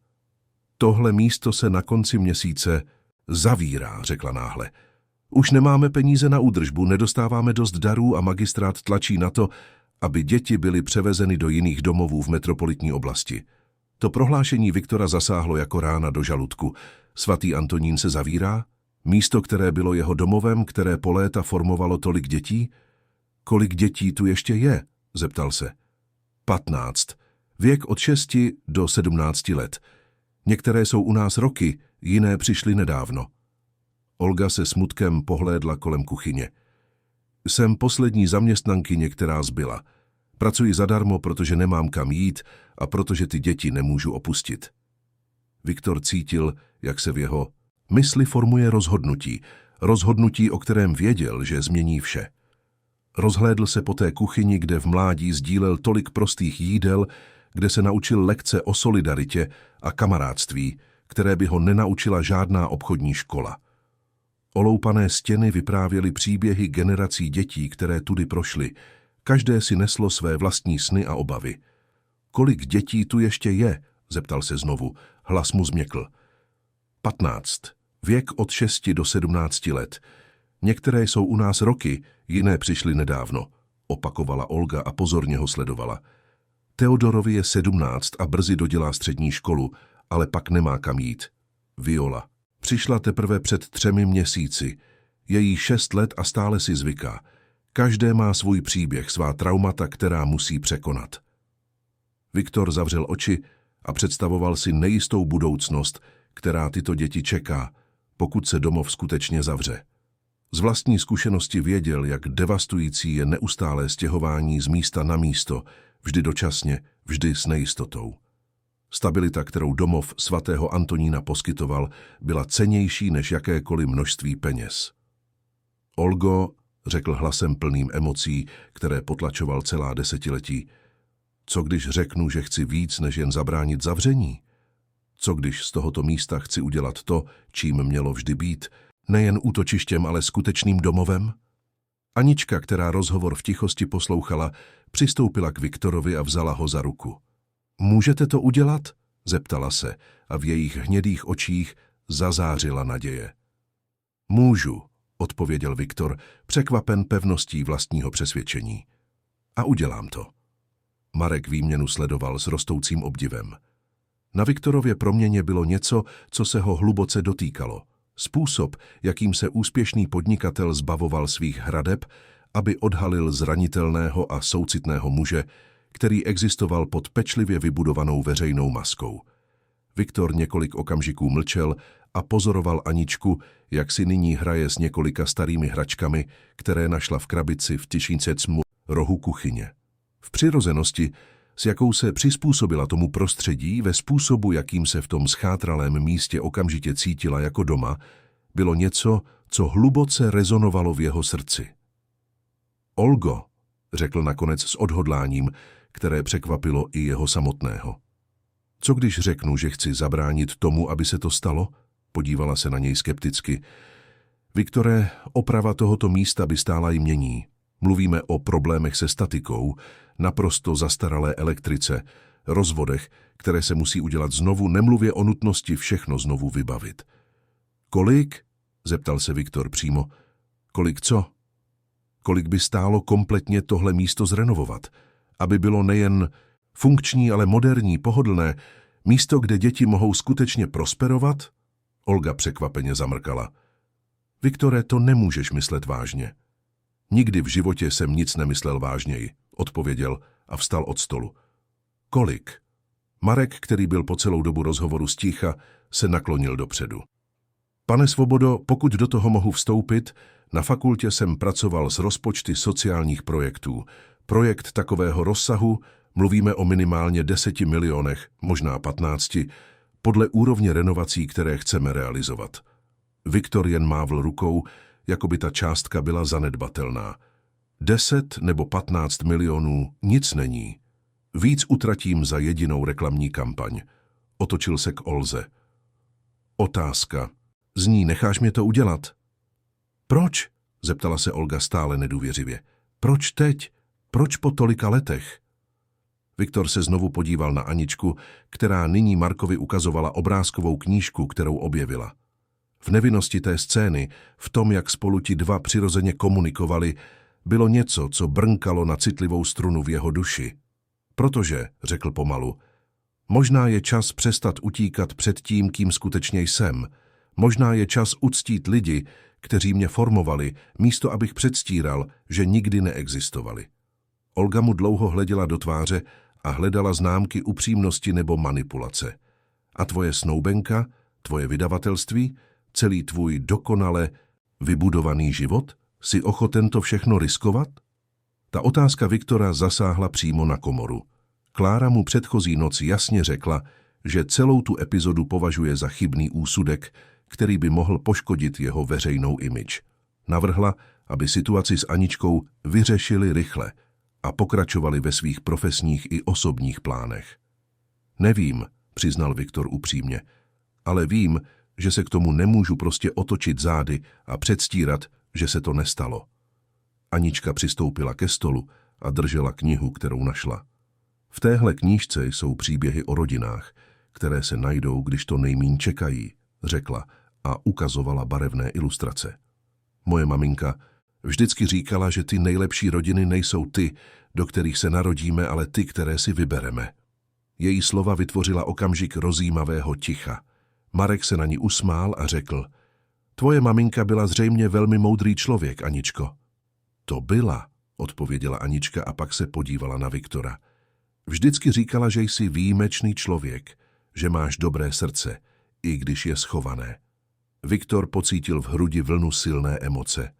Tohle místo se na konci měsíce zavírá, řekla náhle. Už nemáme peníze na údržbu, nedostáváme dost darů a magistrát tlačí na to, aby děti byly převezeny do jiných domovů v metropolitní oblasti. To prohlášení Viktora zasáhlo jako rána do žaludku. Svatý Antonín se zavírá? Místo, které bylo jeho domovem, které po léta formovalo tolik dětí? Kolik dětí tu ještě je? Zeptal se. 15. Věk od 6 do 17 let. Některé jsou u nás roky, jiné přišly nedávno. Olga se smutkem pohlédla kolem kuchyně. Jsem poslední zaměstnankyně, která zbyla. Pracuji zadarmo, protože nemám kam jít a protože ty děti nemůžu opustit. Viktor cítil, jak se v jeho mysli formuje rozhodnutí, o kterém věděl, že změní vše. Rozhlédl se po té kuchyni, kde v mládí sdílel tolik prostých jídel, kde se naučil lekce o solidaritě a kamarádství, které by ho nenaučila žádná obchodní škola. Oloupané stěny vyprávěly příběhy generací dětí, které tudy prošly. Každé si neslo své vlastní sny a obavy. Kolik dětí tu ještě je? Zeptal se znovu. Hlas mu změkl. 15. Věk od 6 do 17 let. Některé jsou u nás roky, jiné přišly nedávno, opakovala Olga a pozorně ho sledovala. Teodorovi je 17 a brzy dodělá střední školu, ale pak nemá kam jít. Viola. Přišla teprve před 3 měsíci. Je jí 6 let a stále si zvyká. Každé má svůj příběh, svá traumata, která musí překonat. Viktor zavřel oči a představoval si nejistou budoucnost, která tyto děti čeká, pokud se domov skutečně zavře. Z vlastní zkušenosti věděl, jak devastující je neustálé stěhování z místa na místo, vždy dočasně, vždy s nejistotou. Stabilita, kterou domov svatého Antonína poskytoval, byla cennější než jakékoliv množství peněz. Olgo, řekl hlasem plným emocí, které potlačoval celá desetiletí, co když řeknu, že chci víc, než jen zabránit zavření? Co když z tohoto místa chci udělat to, čím mělo vždy být, nejen útočištěm, ale skutečným domovem? Anička, která rozhovor v tichosti poslouchala, přistoupila k Viktorovi a vzala ho za ruku. Můžete to udělat? Zeptala se a v jejich hnědých očích zazářila naděje. Můžu, odpověděl Viktor, překvapen pevností vlastního přesvědčení. A udělám to. Marek výměnu sledoval s rostoucím obdivem. Na Viktorově proměně bylo něco, co se ho hluboce dotýkalo. Způsob, jakým se úspěšný podnikatel zbavoval svých hradeb, aby odhalil zranitelného a soucitného muže, který existoval pod pečlivě vybudovanou veřejnou maskou. Viktor několik okamžiků mlčel a pozoroval Aničku, jak si nyní hraje s několika starými hračkami, které našla v krabici v tisícecmu rohu kuchyně. V přirozenosti, s jakou se přizpůsobila tomu prostředí, ve způsobu, jakým se v tom schátralém místě okamžitě cítila jako doma, bylo něco, co hluboce rezonovalo v jeho srdci. Olgo, řekl nakonec s odhodláním, které překvapilo i jeho samotného. Co když řeknu, že chci zabránit tomu, aby se to stalo? Podívala se na něj skepticky. Viktore, oprava tohoto místa by stála jmění. Mluvíme o problémech se statikou, naprosto zastaralé elektrice, rozvodech, které se musí udělat znovu, nemluvě o nutnosti všechno znovu vybavit. Kolik? Zeptal se Viktor přímo. Kolik co? Kolik by stálo kompletně tohle místo zrenovovat, aby bylo nejen funkční, ale moderní, pohodlné, místo, kde děti mohou skutečně prosperovat? Olga překvapeně zamrkala. Viktore, to nemůžeš myslet vážně. Nikdy v životě jsem nic nemyslel vážněji, odpověděl a vstal od stolu. Kolik? Marek, který byl po celou dobu rozhovoru sticha, se naklonil dopředu. Pane Svobodo, pokud do toho mohu vstoupit, na fakultě jsem pracoval s rozpočty sociálních projektů. Projekt takového rozsahu, mluvíme o minimálně 10 milionech, možná 15, podle úrovně renovací, které chceme realizovat. Viktor jen mávl rukou, jako by ta částka byla zanedbatelná. 10 nebo 15 milionů nic není. Víc utratím za jedinou reklamní kampaň. Otočil se k Olze. Otázka. Zní, necháš mě to udělat? Proč? Zeptala se Olga stále nedůvěřivě. Proč teď? Proč po tolika letech? Viktor se znovu podíval na Aničku, která nyní Markovi ukazovala obrázkovou knížku, kterou objevila. V nevinnosti té scény, v tom, jak spolu ti dva přirozeně komunikovali, bylo něco, co brnkalo na citlivou strunu v jeho duši. Protože, řekl pomalu, možná je čas přestat utíkat před tím, kým skutečně jsem. Možná je čas uctít lidi, kteří mě formovali, místo abych předstíral, že nikdy neexistovali. Olga mu dlouho hleděla do tváře a hledala známky upřímnosti nebo manipulace. A tvoje snoubenka, tvoje vydavatelství, celý tvůj dokonale vybudovaný život? Jsi ochoten to všechno riskovat? Ta otázka Viktora zasáhla přímo na komoru. Klára mu předchozí noc jasně řekla, že celou tu epizodu považuje za chybný úsudek, který by mohl poškodit jeho veřejnou image. Navrhla, aby situaci s Aničkou vyřešili rychle a pokračovali ve svých profesních i osobních plánech. Nevím, přiznal Viktor upřímně, ale vím, že se k tomu nemůžu prostě otočit zády a předstírat, že se to nestalo. Anička přistoupila ke stolu a držela knihu, kterou našla. V téhle knížce jsou příběhy o rodinách, které se najdou, když to nejmíň čekají, řekla a ukazovala barevné ilustrace. Moje maminka vždycky říkala, že ty nejlepší rodiny nejsou ty, do kterých se narodíme, ale ty, které si vybereme. Její slova vytvořila okamžik rozjímavého ticha. Marek se na ní usmál a řekl, tvoje maminka byla zřejmě velmi moudrý člověk, Aničko. To byla, odpověděla Anička a pak se podívala na Viktora. Vždycky říkala, že jsi výjimečný člověk, že máš dobré srdce, i když je schované. Viktor pocítil v hrudi vlnu silné emoce.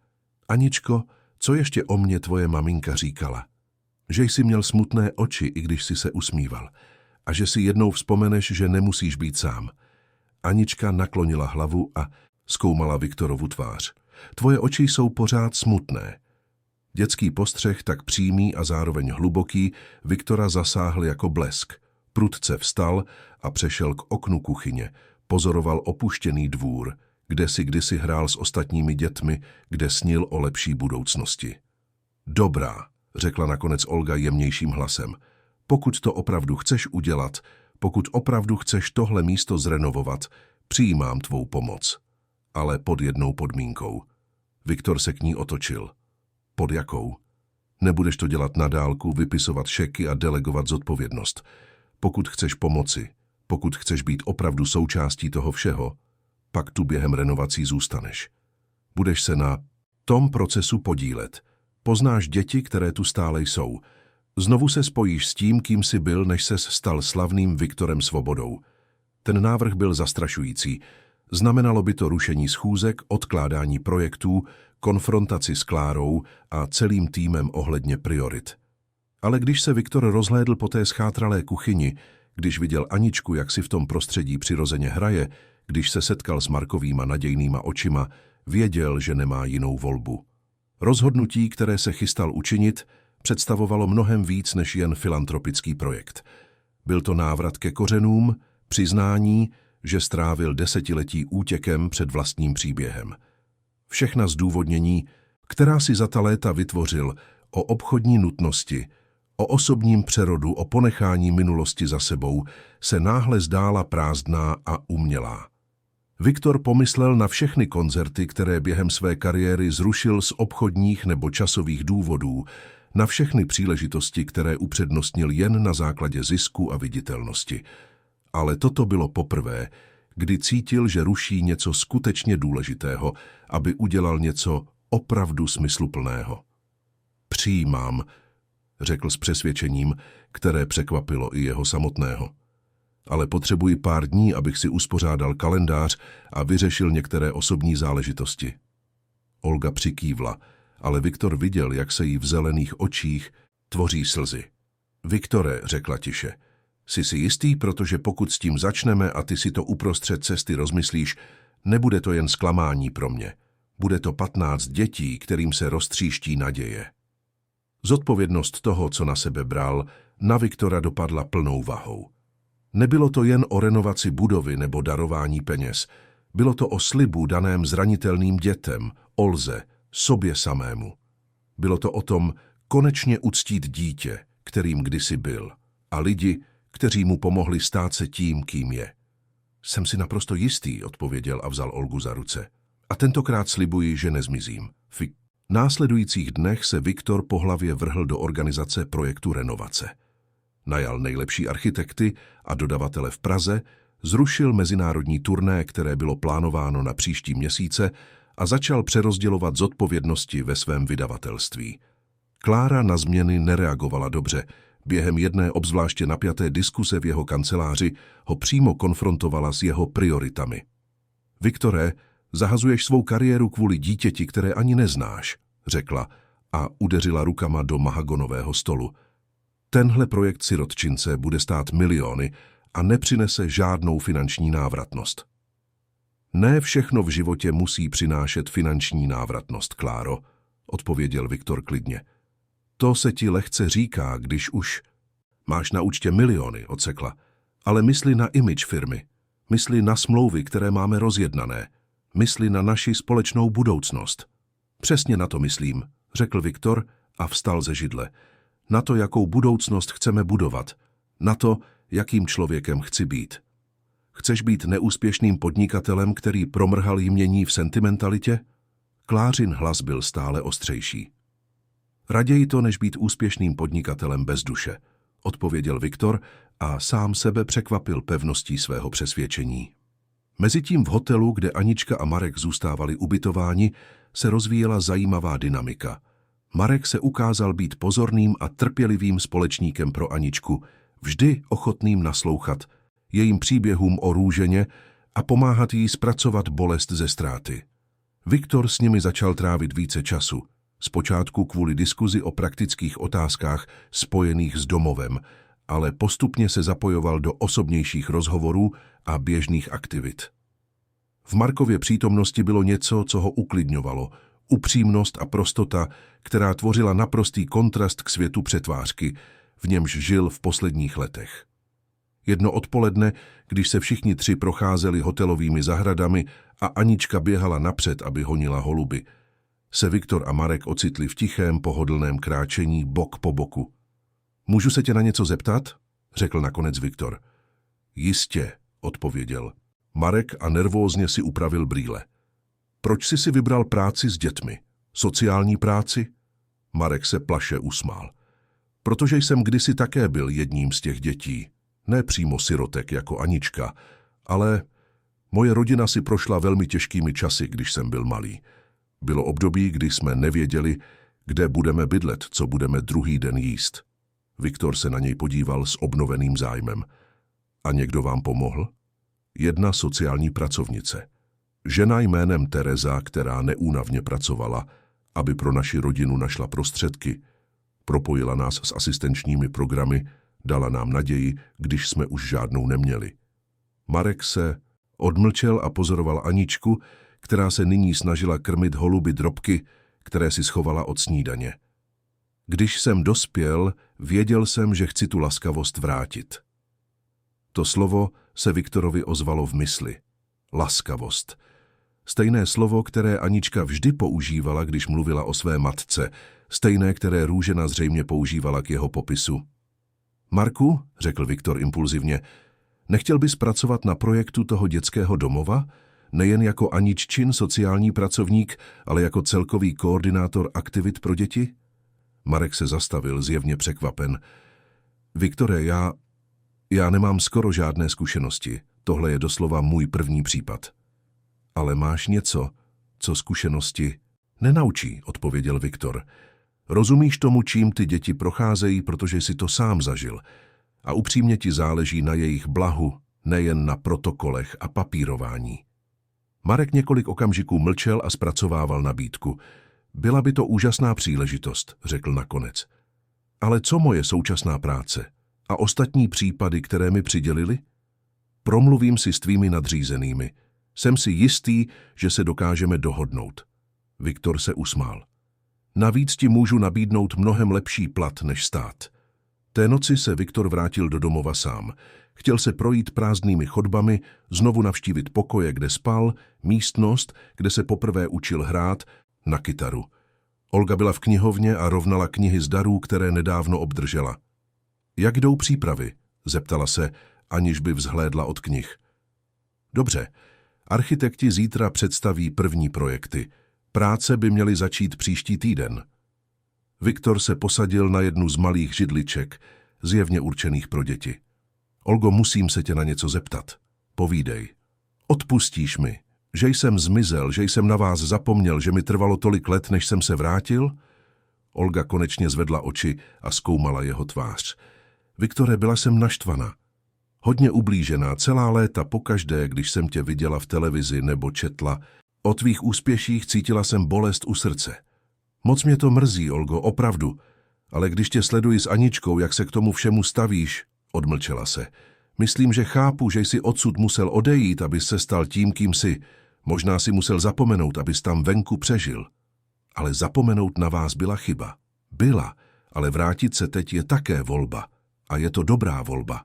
Aničko, co ještě o mně tvoje maminka říkala? Že jsi měl smutné oči, i když jsi se usmíval. A že si jednou vzpomeneš, že nemusíš být sám. Anička naklonila hlavu a zkoumala Viktorovu tvář. Tvoje oči jsou pořád smutné. Dětský postřeh, tak přímý a zároveň hluboký, Viktora zasáhl jako blesk. Prudce vstal a přešel k oknu kuchyně. Pozoroval opuštěný dvůr, kde si kdysi hrál s ostatními dětmi, kde snil o lepší budoucnosti. Dobrá, řekla nakonec Olga jemnějším hlasem. Pokud to opravdu chceš udělat, pokud opravdu chceš tohle místo zrenovovat, přijímám tvou pomoc. Ale pod jednou podmínkou. Viktor se k ní otočil. Pod jakou? Nebudeš to dělat na dálku, vypisovat šeky a delegovat zodpovědnost. Pokud chceš pomoci, pokud chceš být opravdu součástí toho všeho, pak tu během renovací zůstaneš. Budeš se na tom procesu podílet. Poznáš děti, které tu stále jsou. Znovu se spojíš s tím, kým jsi byl, než ses stal slavným Viktorem Svobodou. Ten návrh byl zastrašující. Znamenalo by to rušení schůzek, odkládání projektů, konfrontaci s Klárou a celým týmem ohledně priorit. Ale když se Viktor rozhlédl po té schátralé kuchyni, když viděl Aničku, jak si v tom prostředí přirozeně hraje, když se setkal s Markovýma nadějnýma očima, věděl, že nemá jinou volbu. Rozhodnutí, které se chystal učinit, představovalo mnohem víc než jen filantropický projekt. Byl to návrat ke kořenům, přiznání, že strávil desetiletí útěkem před vlastním příběhem. Všechna zdůvodnění, která si za ta léta vytvořil, o obchodní nutnosti, o osobním přerodu, o ponechání minulosti za sebou, se náhle zdála prázdná a umělá. Viktor pomyslel na všechny koncerty, které během své kariéry zrušil z obchodních nebo časových důvodů, na všechny příležitosti, které upřednostnil jen na základě zisku a viditelnosti. Ale toto bylo poprvé, kdy cítil, že ruší něco skutečně důležitého, aby udělal něco opravdu smysluplného. Přijímám, řekl s přesvědčením, které překvapilo i jeho samotného. Ale potřebuji pár dní, abych si uspořádal kalendář a vyřešil některé osobní záležitosti. Olga přikývla, ale Viktor viděl, jak se jí v zelených očích tvoří slzy. Viktore, řekla tiše, jsi si jistý, protože pokud s tím začneme a ty si to uprostřed cesty rozmyslíš, nebude to jen zklamání pro mě. Bude to 15 dětí, kterým se roztříští naděje. Zodpovědnost toho, co na sebe bral, na Viktora dopadla plnou vahou. Nebylo to jen o renovaci budovy nebo darování peněz. Bylo to o slibu daném zranitelným dětem, Olze, sobě samému. Bylo to o tom konečně uctít dítě, kterým kdysi byl, a lidi, kteří mu pomohli stát se tím, kým je. Jsem si naprosto jistý, odpověděl a vzal Olgu za ruce. A tentokrát slibuji, že nezmizím. V následujících dnech se Viktor po hlavě vrhl do organizace projektu renovace. Najal nejlepší architekty a dodavatele v Praze, zrušil mezinárodní turné, které bylo plánováno na příští měsíce, a začal přerozdělovat zodpovědnosti ve svém vydavatelství. Klára na změny nereagovala dobře. Během jedné obzvláště napjaté diskuse v jeho kanceláři ho přímo konfrontovala s jeho prioritami. Viktore, zahazuješ svou kariéru kvůli dítěti, které ani neznáš, řekla a udeřila rukama do mahagonového stolu. Tenhle projekt sirotčince bude stát miliony a nepřinese žádnou finanční návratnost. Ne všechno v životě musí přinášet finanční návratnost, Kláro, odpověděl Viktor klidně. To se ti lehce říká, když už máš na účtě miliony, odsekla. Ale mysli na image firmy, mysli na smlouvy, které máme rozjednané, mysli na naši společnou budoucnost. Přesně na to myslím, řekl Viktor a vstal ze židle. Na to, jakou budoucnost chceme budovat, na to, jakým člověkem chci být. Chceš být neúspěšným podnikatelem, který promrhal jmění v sentimentalitě? Klářin hlas byl stále ostřejší. Raději to, než být úspěšným podnikatelem bez duše, odpověděl Viktor a sám sebe překvapil pevností svého přesvědčení. Mezitím v hotelu, kde Anička a Marek zůstávali ubytováni, se rozvíjela zajímavá dynamika. Marek se ukázal být pozorným a trpělivým společníkem pro Aničku, vždy ochotným naslouchat jejím příběhům o Růženě a pomáhat jí zpracovat bolest ze ztráty. Viktor s nimi začal trávit více času, zpočátku kvůli diskuzi o praktických otázkách spojených s domovem, ale postupně se zapojoval do osobnějších rozhovorů a běžných aktivit. V Markově přítomnosti bylo něco, co ho uklidňovalo, upřímnost a prostota, která tvořila naprostý kontrast k světu přetvářky, v němž žil v posledních letech. Jedno odpoledne, když se všichni tři procházeli hotelovými zahradami a Anička běhala napřed, aby honila holuby, se Viktor a Marek ocitli v tichém, pohodlném kráčení bok po boku. Můžu se tě na něco zeptat? Řekl nakonec Viktor. Jistě, odpověděl. Marek a nervózně si upravil brýle. Proč jsi si vybral práci s dětmi? Sociální práci? Marek se plaše usmál. Protože jsem kdysi také byl jedním z těch dětí. Ne přímo sirotek jako Anička, ale moje rodina si prošla velmi těžkými časy, když jsem byl malý. Bylo období, kdy jsme nevěděli, kde budeme bydlet, co budeme druhý den jíst. Viktor se na něj podíval s obnoveným zájmem. A někdo vám pomohl? Jedna sociální pracovnice. Žena jménem Tereza, která neúnavně pracovala, aby pro naši rodinu našla prostředky, propojila nás s asistenčními programy, dala nám naději, když jsme už žádnou neměli. Marek se odmlčel a pozoroval Aničku, která se nyní snažila krmit holuby drobky, které si schovala od snídaně. Když jsem dospěl, věděl jsem, že chci tu laskavost vrátit. To slovo se Viktorovi ozvalo v mysli. Laskavost. Stejné slovo, které Anička vždy používala, když mluvila o své matce, stejné, které Růžena zřejmě používala k jeho popisu. Marku, řekl Viktor impulzivně, nechtěl bys pracovat na projektu toho dětského domova? Nejen jako Aniččin sociální pracovník, ale jako celkový koordinátor aktivit pro děti? Marek se zastavil, zjevně překvapen. Viktore, já nemám skoro žádné zkušenosti. Tohle je doslova můj první případ. Ale máš něco, co zkušenosti nenaučí, odpověděl Viktor. Rozumíš tomu, čím ty děti procházejí, protože jsi to sám zažil. A upřímně ti záleží na jejich blahu, nejen na protokolech a papírování. Marek několik okamžiků mlčel a zpracovával nabídku. Byla by to úžasná příležitost, řekl nakonec. Ale co moje současná práce? A ostatní případy, které mi přidělili? Promluvím si s tvými nadřízenými. Jsem si jistý, že se dokážeme dohodnout. Viktor se usmál. Navíc ti můžu nabídnout mnohem lepší plat než stát. Té noci se Viktor vrátil do domova sám. Chtěl se projít prázdnými chodbami, znovu navštívit pokoje, kde spal, místnost, kde se poprvé učil hrát, na kytaru. Olga byla v knihovně a rovnala knihy z darů, které nedávno obdržela. Jak jdou přípravy? Zeptala se, aniž by vzhlédla od knih. Dobře, architekti zítra představí první projekty. Práce by měly začít příští týden. Viktor se posadil na jednu z malých židliček, zjevně určených pro děti. Olgo, musím se tě na něco zeptat. Povídej. Odpustíš mi, že jsem zmizel, že jsem na vás zapomněl, že mi trvalo tolik let, než jsem se vrátil? Olga konečně zvedla oči a zkoumala jeho tvář. Viktore, byla jsem naštvaná. Hodně ublížená celá léta pokaždé, když jsem tě viděla v televizi nebo četla. O tvých úspěších cítila jsem bolest u srdce. Moc mě to mrzí, Olgo, opravdu. Ale když tě sleduji s Aničkou, jak se k tomu všemu stavíš, odmlčela se. Myslím, že chápu, že jsi odsud musel odejít, abys se stal tím, kým jsi. Možná si musel zapomenout, abys tam venku přežil. Ale zapomenout na vás byla chyba. Byla, ale vrátit se teď je také volba. A je to dobrá volba.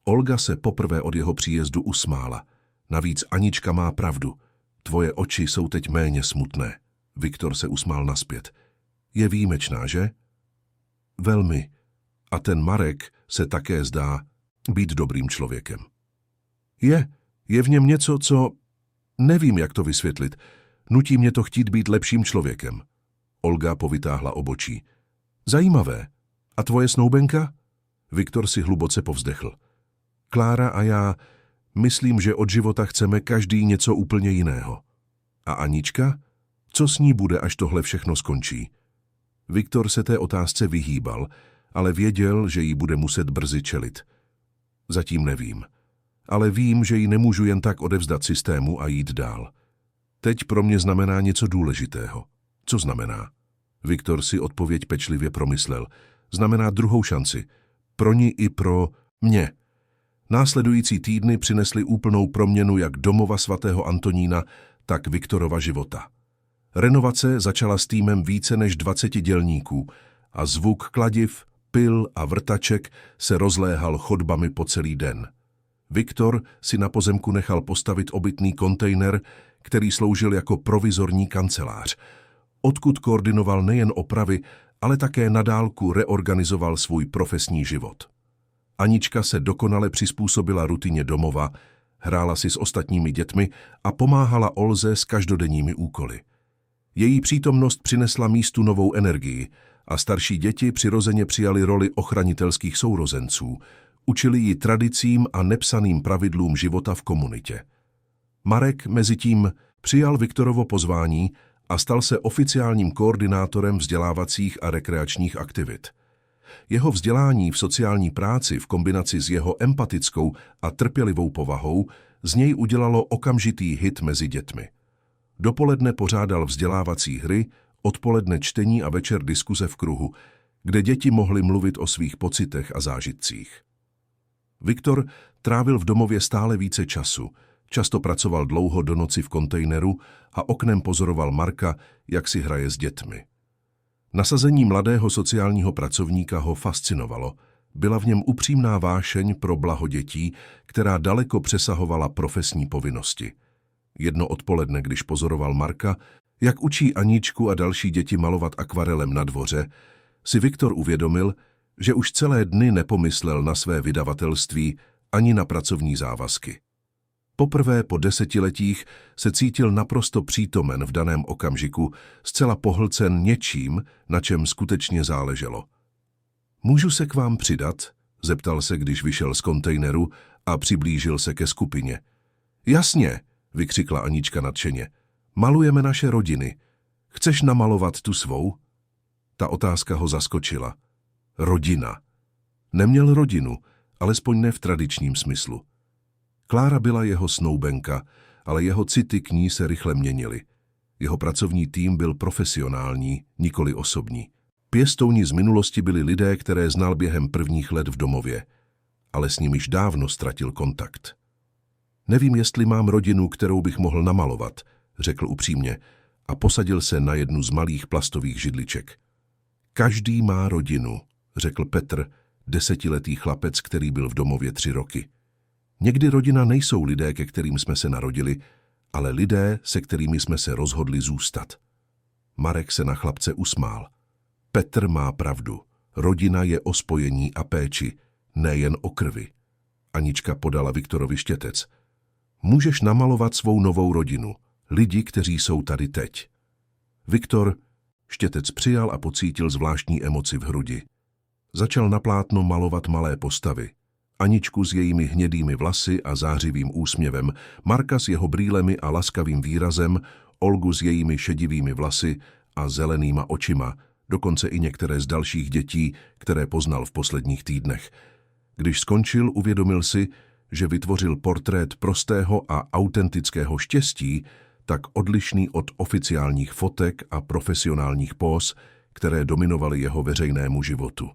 Olga se poprvé od jeho příjezdu usmála. Navíc Anička má pravdu. Tvoje oči jsou teď méně smutné. Viktor se usmál nazpět. Je výjimečná, že? Velmi. A ten Marek se také zdá být dobrým člověkem. Je v něm něco, co... Nevím, jak to vysvětlit. Nutí mě to chtít být lepším člověkem. Olga povytáhla obočí. Zajímavé. A tvoje snoubenka? Viktor si hluboce povzdechl. Klára a já myslím, že od života chceme každý něco úplně jiného. A Anička? Co s ní bude, až tohle všechno skončí? Viktor se té otázce vyhýbal, ale věděl, že jí bude muset brzy čelit. Zatím nevím. Ale vím, že ji nemůžu jen tak odevzdat systému a jít dál. Teď pro mě znamená něco důležitého. Co znamená? Viktor si odpověď pečlivě promyslel. Znamená druhou šanci. Pro ní i pro mě. Následující týdny přinesly úplnou proměnu jak domova svatého Antonína, tak Viktorova života. Renovace začala s týmem více než 20 dělníků a zvuk kladiv, pil a vrtaček se rozléhal chodbami po celý den. Viktor si na pozemku nechal postavit obytný kontejner, který sloužil jako provizorní kancelář, odkud koordinoval nejen opravy, ale také na dálku reorganizoval svůj profesní život. Anička se dokonale přizpůsobila rutině domova, hrála si s ostatními dětmi a pomáhala Olze s každodenními úkoly. Její přítomnost přinesla místu novou energii a starší děti přirozeně přijali roli ochranitelských sourozenců, učili ji tradicím a nepsaným pravidlům života v komunitě. Marek mezitím přijal Viktorovo pozvání a stal se oficiálním koordinátorem vzdělávacích a rekreačních aktivit. Jeho vzdělání v sociální práci v kombinaci s jeho empatickou a trpělivou povahou z něj udělalo okamžitý hit mezi dětmi. Dopoledne pořádal vzdělávací hry, odpoledne čtení a večer diskuze v kruhu, kde děti mohly mluvit o svých pocitech a zážitcích. Viktor trávil v domově stále více času, často pracoval dlouho do noci v kontejneru a oknem pozoroval Marka, jak si hraje s dětmi. Nasazení mladého sociálního pracovníka ho fascinovalo Byla v něm upřímná vášeň pro blaho dětí, která daleko přesahovala profesní povinnosti. Jedno odpoledne, když pozoroval Marka, jak učí Aničku a další děti malovat akvarelem na dvoře, si Viktor uvědomil, že už celé dny nepomyslel na své vydavatelství ani na pracovní závazky. Poprvé po desetiletích se cítil naprosto přítomen v daném okamžiku, zcela pohlcen něčím, na čem skutečně záleželo. Můžu se k vám přidat? Zeptal se, když vyšel z kontejneru a přiblížil se ke skupině. Jasně, vykřikla Anička nadšeně. Malujeme naše rodiny. Chceš namalovat tu svou? Ta otázka ho zaskočila. Rodina. Neměl rodinu, alespoň ne v tradičním smyslu. Klára byla jeho snoubenka, ale jeho city k ní se rychle měnily. Jeho pracovní tým byl profesionální, nikoli osobní. Pěstouni z minulosti byli lidé, které znal během prvních let v domově, ale s nimiž dávno ztratil kontakt. Nevím, jestli mám rodinu, kterou bych mohl namalovat, řekl upřímně a posadil se na jednu z malých plastových židliček. Každý má rodinu, řekl Petr, 10letý chlapec, který byl v domově 3 roky. Někdy rodina nejsou lidé, ke kterým jsme se narodili, ale lidé, se kterými jsme se rozhodli zůstat. Marek se na chlapce usmál. Petr má pravdu. Rodina je o spojení a péči, nejen o krvi. Anička podala Viktorovi štětec. Můžeš namalovat svou novou rodinu, lidi, kteří jsou tady teď. Viktor štětec přijal a pocítil zvláštní emoci v hrudi. Začal na plátno malovat malé postavy. Aničku s jejími hnědými vlasy a zářivým úsměvem, Marka s jeho brýlemi a laskavým výrazem, Olgu s jejími šedivými vlasy a zelenýma očima, dokonce i některé z dalších dětí, které poznal v posledních týdnech. Když skončil, uvědomil si, že vytvořil portrét prostého a autentického štěstí, tak odlišný od oficiálních fotek a profesionálních póz, které dominovaly jeho veřejnému životu.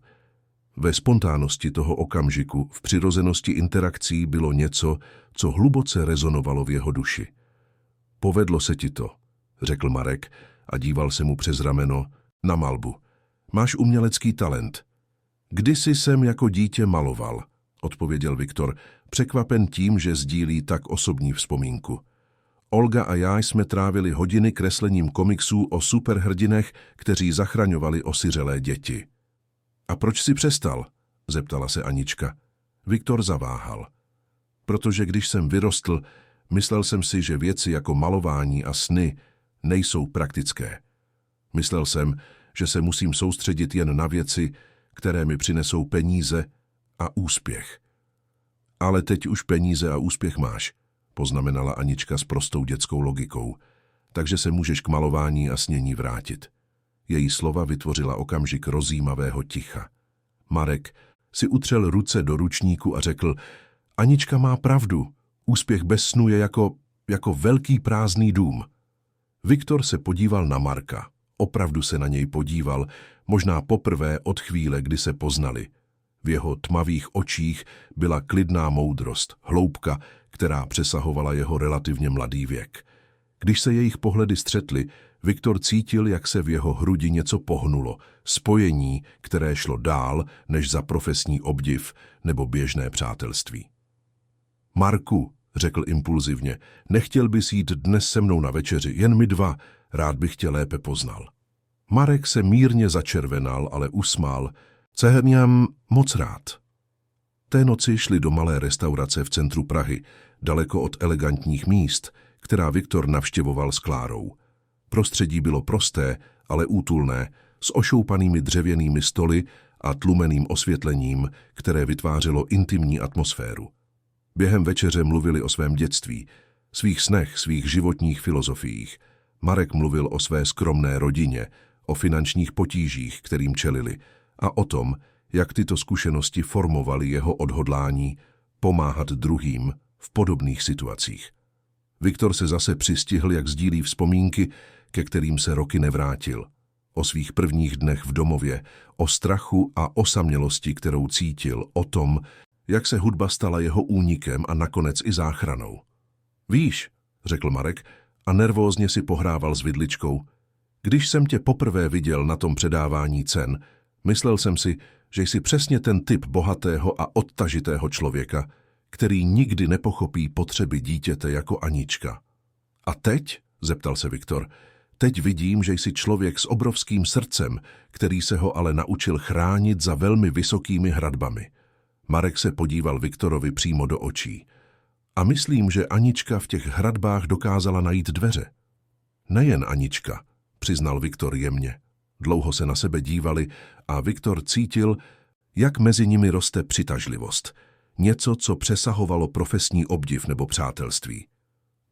Ve spontánnosti toho okamžiku, v přirozenosti interakcí bylo něco, co hluboce rezonovalo v jeho duši. Povedlo se ti to, řekl Marek a díval se mu přes rameno na malbu. Máš umělecký talent. Kdysi jsem jako dítě maloval, odpověděl Viktor, překvapen tím, že sdílí tak osobní vzpomínku. Olga a já jsme trávili hodiny kreslením komiksů o superhrdinech, kteří zachraňovali osiřelé děti. A proč jsi přestal? Zeptala se Anička. Viktor zaváhal. Protože když jsem vyrostl, myslel jsem si, že věci jako malování a sny nejsou praktické. Myslel jsem, že se musím soustředit jen na věci, které mi přinesou peníze a úspěch. Ale teď už peníze a úspěch máš, poznamenala Anička s prostou dětskou logikou, takže se můžeš k malování a snění vrátit. Její slova vytvořila okamžik rozjímavého ticha. Marek si utřel ruce do ručníku a řekl, Anička má pravdu, úspěch bez snu je jako velký prázdný dům. Viktor se podíval na Marka. Opravdu se na něj podíval, možná poprvé od chvíle, kdy se poznali. V jeho tmavých očích byla klidná moudrost, hloubka, která přesahovala jeho relativně mladý věk. Když se jejich pohledy střetly, Viktor cítil, jak se v jeho hrudi něco pohnulo, spojení, které šlo dál, než za profesní obdiv nebo běžné přátelství. Marku, řekl impulzivně, nechtěl bys jít dnes se mnou na večeři, jen my dva, rád bych tě lépe poznal. Marek se mírně začervenal, ale usmál, cehňám moc rád. Té noci šli do malé restaurace v centru Prahy, daleko od elegantních míst, která Viktor navštěvoval s Klárou. Prostředí bylo prosté, ale útulné, s ošoupanými dřevěnými stoly a tlumeným osvětlením, které vytvářelo intimní atmosféru. Během večeře mluvili o svém dětství, svých snech, svých životních filozofiích. Marek mluvil o své skromné rodině, o finančních potížích, kterým čelili, a o tom, jak tyto zkušenosti formovaly jeho odhodlání pomáhat druhým v podobných situacích. Viktor se zase přistihl, jak sdílí vzpomínky, ke kterým se roky nevrátil. O svých prvních dnech v domově, o strachu a osamělosti, kterou cítil, o tom, jak se hudba stala jeho únikem a nakonec i záchranou. Víš, řekl Marek a nervózně si pohrával s vidličkou, když jsem tě poprvé viděl na tom předávání cen, myslel jsem si, že jsi přesně ten typ bohatého a odtažitého člověka, který nikdy nepochopí potřeby dítěte jako Anička. A teď, zeptal se Viktor, teď vidím, že jsi člověk s obrovským srdcem, který se ho ale naučil chránit za velmi vysokými hradbami. Marek se podíval Viktorovi přímo do očí. A myslím, že Anička v těch hradbách dokázala najít dveře. Nejen Anička, přiznal Viktor jemně. Dlouho se na sebe dívali a Viktor cítil, jak mezi nimi roste přitažlivost. Něco, co přesahovalo profesní obdiv nebo přátelství.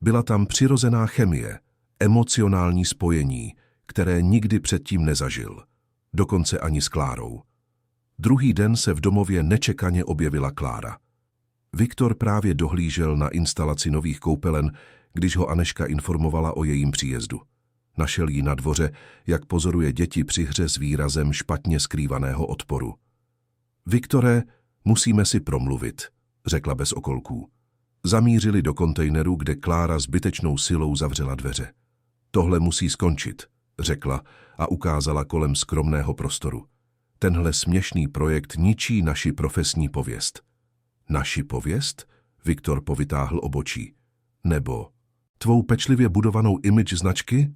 Byla tam přirozená chemie, emocionální spojení, které nikdy předtím nezažil. Dokonce ani s Klárou. Druhý den se v domově nečekaně objevila Klára. Viktor právě dohlížel na instalaci nových koupelen, když ho Anežka informovala o jejím příjezdu. Našel ji na dvoře, jak pozoruje děti při hře s výrazem špatně skrývaného odporu. Viktore, musíme si promluvit, řekla bez okolků. Zamířili do kontejneru, kde Klára zbytečnou silou zavřela dveře. Tohle musí skončit, řekla a ukázala kolem skromného prostoru. Tenhle směšný projekt ničí naši profesní pověst. Naši pověst? Viktor povytáhl obočí. Nebo tvou pečlivě budovanou image značky?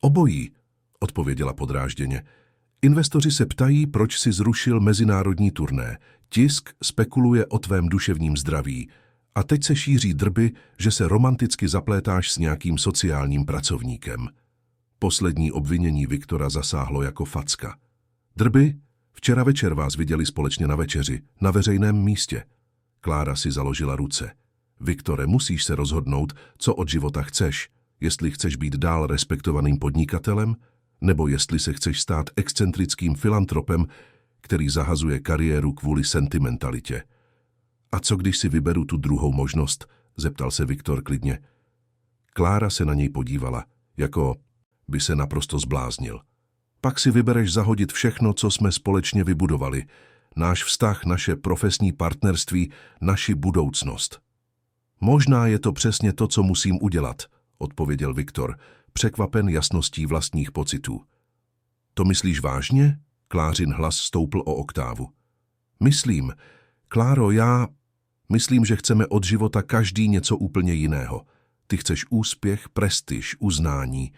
Obojí, odpověděla podrážděně. Investoři se ptají, proč si zrušil mezinárodní turné. Tisk spekuluje o tvém duševním zdraví. A teď se šíří drby, že se romanticky zaplétáš s nějakým sociálním pracovníkem. Poslední obvinění Viktora zasáhlo jako facka. Drby? Včera večer vás viděli společně na večeři, na veřejném místě. Klára si založila ruce. Viktore, musíš se rozhodnout, co od života chceš. Jestli chceš být dál respektovaným podnikatelem, nebo jestli se chceš stát excentrickým filantropem, který zahazuje kariéru kvůli sentimentalitě. A co když si vyberu tu druhou možnost, zeptal se Viktor klidně. Klára se na něj podívala, jako by se naprosto zbláznil. Pak si vybereš zahodit všechno, co jsme společně vybudovali. Náš vztah, naše profesní partnerství, naši budoucnost. Možná je to přesně to, co musím udělat, odpověděl Viktor, překvapen jasností vlastních pocitů. To myslíš vážně? Klářin hlas stoupl o oktávu. Myslím, Kláro, myslím, že chceme od života každý něco úplně jiného. Ty chceš úspěch, prestiž, uznání.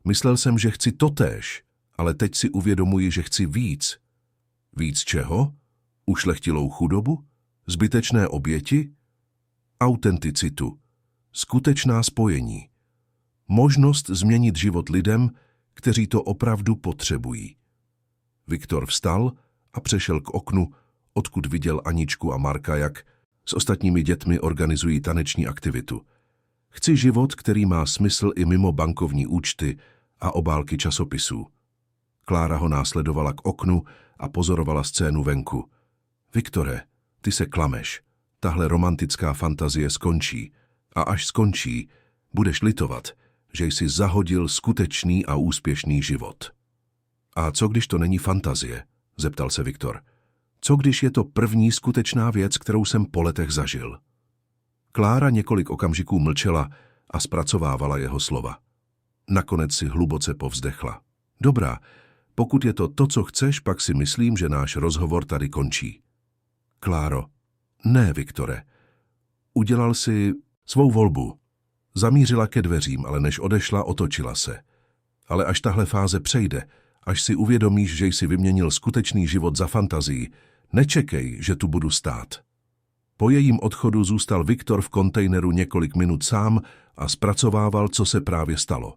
Myslel jsem, že chci totéž, ale teď si uvědomuji, že chci víc. Víc čeho? Ušlechtilou chudobu? Zbytečné oběti? Autenticitu. Skutečná spojení. Možnost změnit život lidem, kteří to opravdu potřebují. Viktor vstal a přešel k oknu, odkud viděl Aničku a Marka, jak s ostatními dětmi organizují taneční aktivitu. Chci život, který má smysl i mimo bankovní účty a obálky časopisů. Klára ho následovala k oknu a pozorovala scénu venku. Viktore, ty se klameš. Tahle romantická fantazie skončí. A až skončí, budeš litovat, že jsi zahodil skutečný a úspěšný život. A co když to není fantazie? Zeptal se Viktor. Co když je to první skutečná věc, kterou jsem po letech zažil? Klára několik okamžiků mlčela a zpracovávala jeho slova. Nakonec si hluboce povzdechla. Dobrá, pokud je to to, co chceš, pak si myslím, že náš rozhovor tady končí. Kláro, ne, Viktore. Udělal si svou volbu. Zamířila ke dveřím, ale než odešla, otočila se. Ale až tahle fáze přejde, až si uvědomíš, že jsi vyměnil skutečný život za fantazii, nečekej, že tu budu stát. Po jejím odchodu zůstal Viktor v kontejneru několik minut sám a zpracovával, co se právě stalo.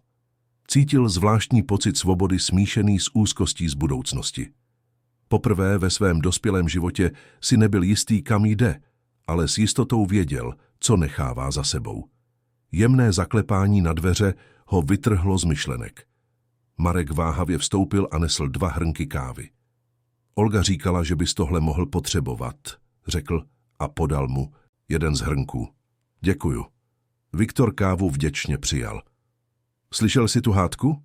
Cítil zvláštní pocit svobody smíšený s úzkostí z budoucnosti. Poprvé ve svém dospělém životě si nebyl jistý, kam jde, ale s jistotou věděl, co nechává za sebou. Jemné zaklepání na dveře ho vytrhlo z myšlenek. Marek váhavě vstoupil a nesl 2 hrnky kávy. Olga říkala, že bys tohle mohl potřebovat, řekl a podal mu jeden z hrnků. Děkuju. Viktor kávu vděčně přijal. Slyšel jsi tu hádku?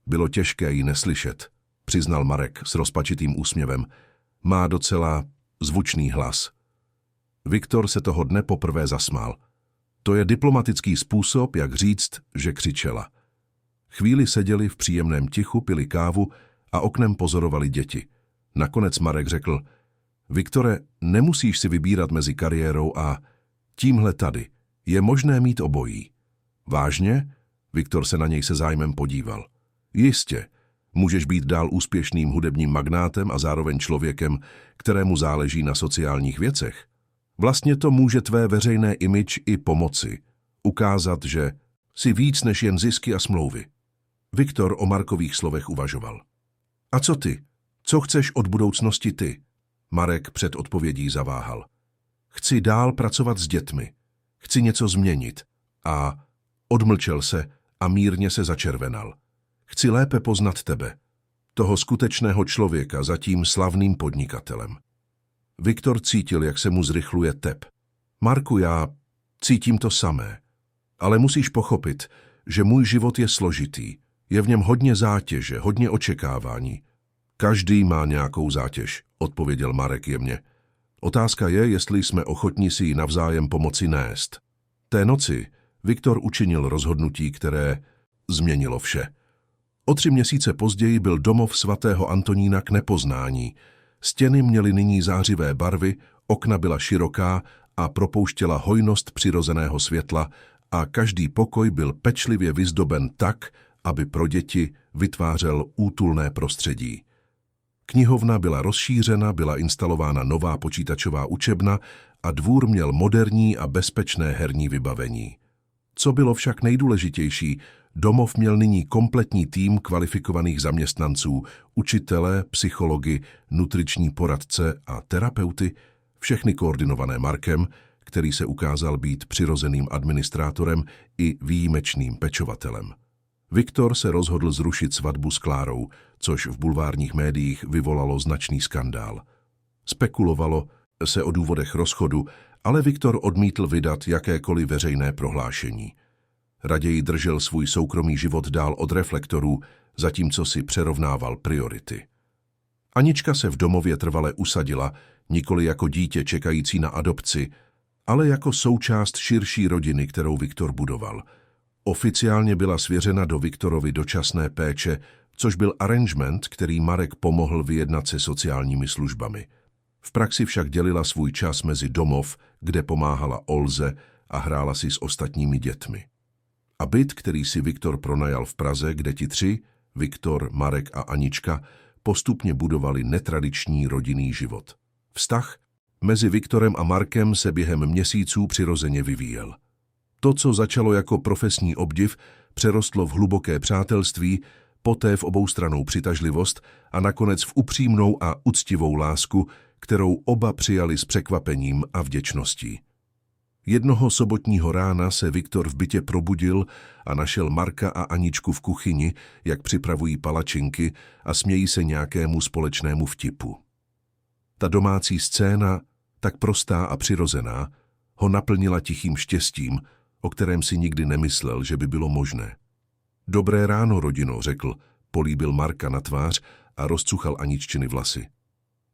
Bylo těžké ji neslyšet, přiznal Marek s rozpačitým úsměvem. Má docela zvučný hlas. Viktor se toho dne poprvé zasmál. To je diplomatický způsob, jak říct, že křičela. Chvíli seděli v příjemném tichu, pili kávu a oknem pozorovali děti. Nakonec Marek řekl: Viktore, nemusíš si vybírat mezi kariérou a tímhle tady. Je možné mít obojí. Vážně? Viktor se na něj se zájmem podíval. Jistě. Můžeš být dál úspěšným hudebním magnátem a zároveň člověkem, kterému záleží na sociálních věcech. Vlastně to může tvé veřejné image i pomoci. Ukázat, že jsi víc než jen zisky a smlouvy. Viktor o Markových slovech uvažoval. A co ty? Co chceš od budoucnosti ty? Marek před odpovědí zaváhal. Chci dál pracovat s dětmi. Chci něco změnit. A odmlčel se a mírně se začervenal. Chci lépe poznat tebe, toho skutečného člověka za tím slavným podnikatelem. Viktor cítil, jak se mu zrychluje tep. Marku, já cítím to samé, ale musíš pochopit, že můj život je složitý. Je v něm hodně zátěže, hodně očekávání. Každý má nějakou zátěž, odpověděl Marek jemně. Otázka je, jestli jsme ochotní si ji navzájem pomoci nést. Té noci Viktor učinil rozhodnutí, které změnilo vše. O 3 měsíce později byl domov svatého Antonína k nepoznání. Stěny měly nyní zářivé barvy, okna byla široká a propouštěla hojnost přirozeného světla a každý pokoj byl pečlivě vyzdoben tak, aby pro děti vytvářel útulné prostředí. Knihovna byla rozšířena, byla instalována nová počítačová učebna a dvůr měl moderní a bezpečné herní vybavení. Co bylo však nejdůležitější, domov měl nyní kompletní tým kvalifikovaných zaměstnanců, učitele, psychology, nutriční poradce a terapeuty, všechny koordinované Markem, který se ukázal být přirozeným administrátorem i výjimečným pečovatelem. Viktor se rozhodl zrušit svatbu s Klárou, což v bulvárních médiích vyvolalo značný skandál. Spekulovalo se o důvodech rozchodu, ale Viktor odmítl vydat jakékoliv veřejné prohlášení. Raději držel svůj soukromý život dál od reflektorů, zatímco si přerovnával priority. Anička se v domově trvale usadila, nikoli jako dítě čekající na adopci, ale jako součást širší rodiny, kterou Viktor budoval. Oficiálně byla svěřena do Viktorovy dočasné péče, což byl arrangement, který Marek pomohl vyjednat se sociálními službami. V praxi však dělila svůj čas mezi domov, kde pomáhala Olze a hrála si s ostatními dětmi. A byt, který si Viktor pronajal v Praze, kde ti 3, Viktor, Marek a Anička, postupně budovali netradiční rodinný život. Vztah mezi Viktorem a Markem se během měsíců přirozeně vyvíjel. To, co začalo jako profesní obdiv, přerostlo v hluboké přátelství, poté v oboustrannou přitažlivost a nakonec v upřímnou a uctivou lásku, kterou oba přijali s překvapením a vděčností. Jednoho sobotního rána se Viktor v bytě probudil a našel Marka a Aničku v kuchyni, jak připravují palačinky a smějí se nějakému společnému vtipu. Ta domácí scéna, tak prostá a přirozená, ho naplnila tichým štěstím, o kterém si nikdy nemyslel, že by bylo možné. Dobré ráno, rodino, řekl, políbil Marka na tvář a rozcuchal Aniččiny vlasy.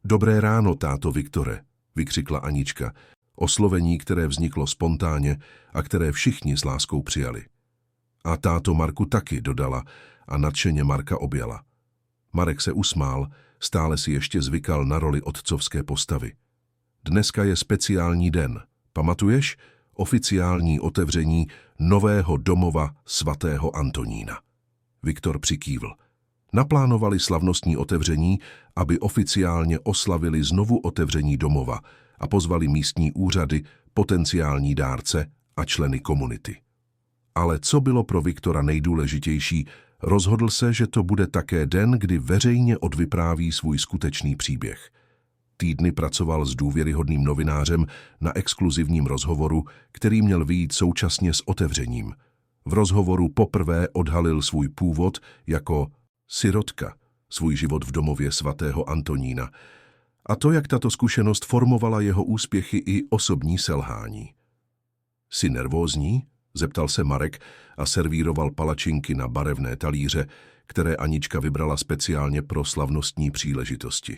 Dobré ráno, táto Viktore, vykřikla Anička, oslovení, které vzniklo spontánně a které všichni s láskou přijali. A táto Marku taky, dodala a nadšeně Marka objala. Marek se usmál, stále si ještě zvykal na roli otcovské postavy. Dneska je speciální den, pamatuješ? Oficiální otevření nového domova svatého Antonína. Viktor přikývl. Naplánovali slavnostní otevření, aby oficiálně oslavili znovu otevření domova a pozvali místní úřady, potenciální dárce a členy komunity. Ale co bylo pro Viktora nejdůležitější, rozhodl se, že to bude také den, kdy veřejně odvypráví svůj skutečný příběh. Týdny pracoval s důvěryhodným novinářem na exkluzivním rozhovoru, který měl vyjít současně s otevřením. V rozhovoru poprvé odhalil svůj původ jako sirotka, svůj život v domově svatého Antonína, a to, jak tato zkušenost formovala jeho úspěchy i osobní selhání. Jsi nervózní? Zeptal se Marek a servíroval palačinky na barevné talíře, které Anička vybrala speciálně pro slavnostní příležitosti.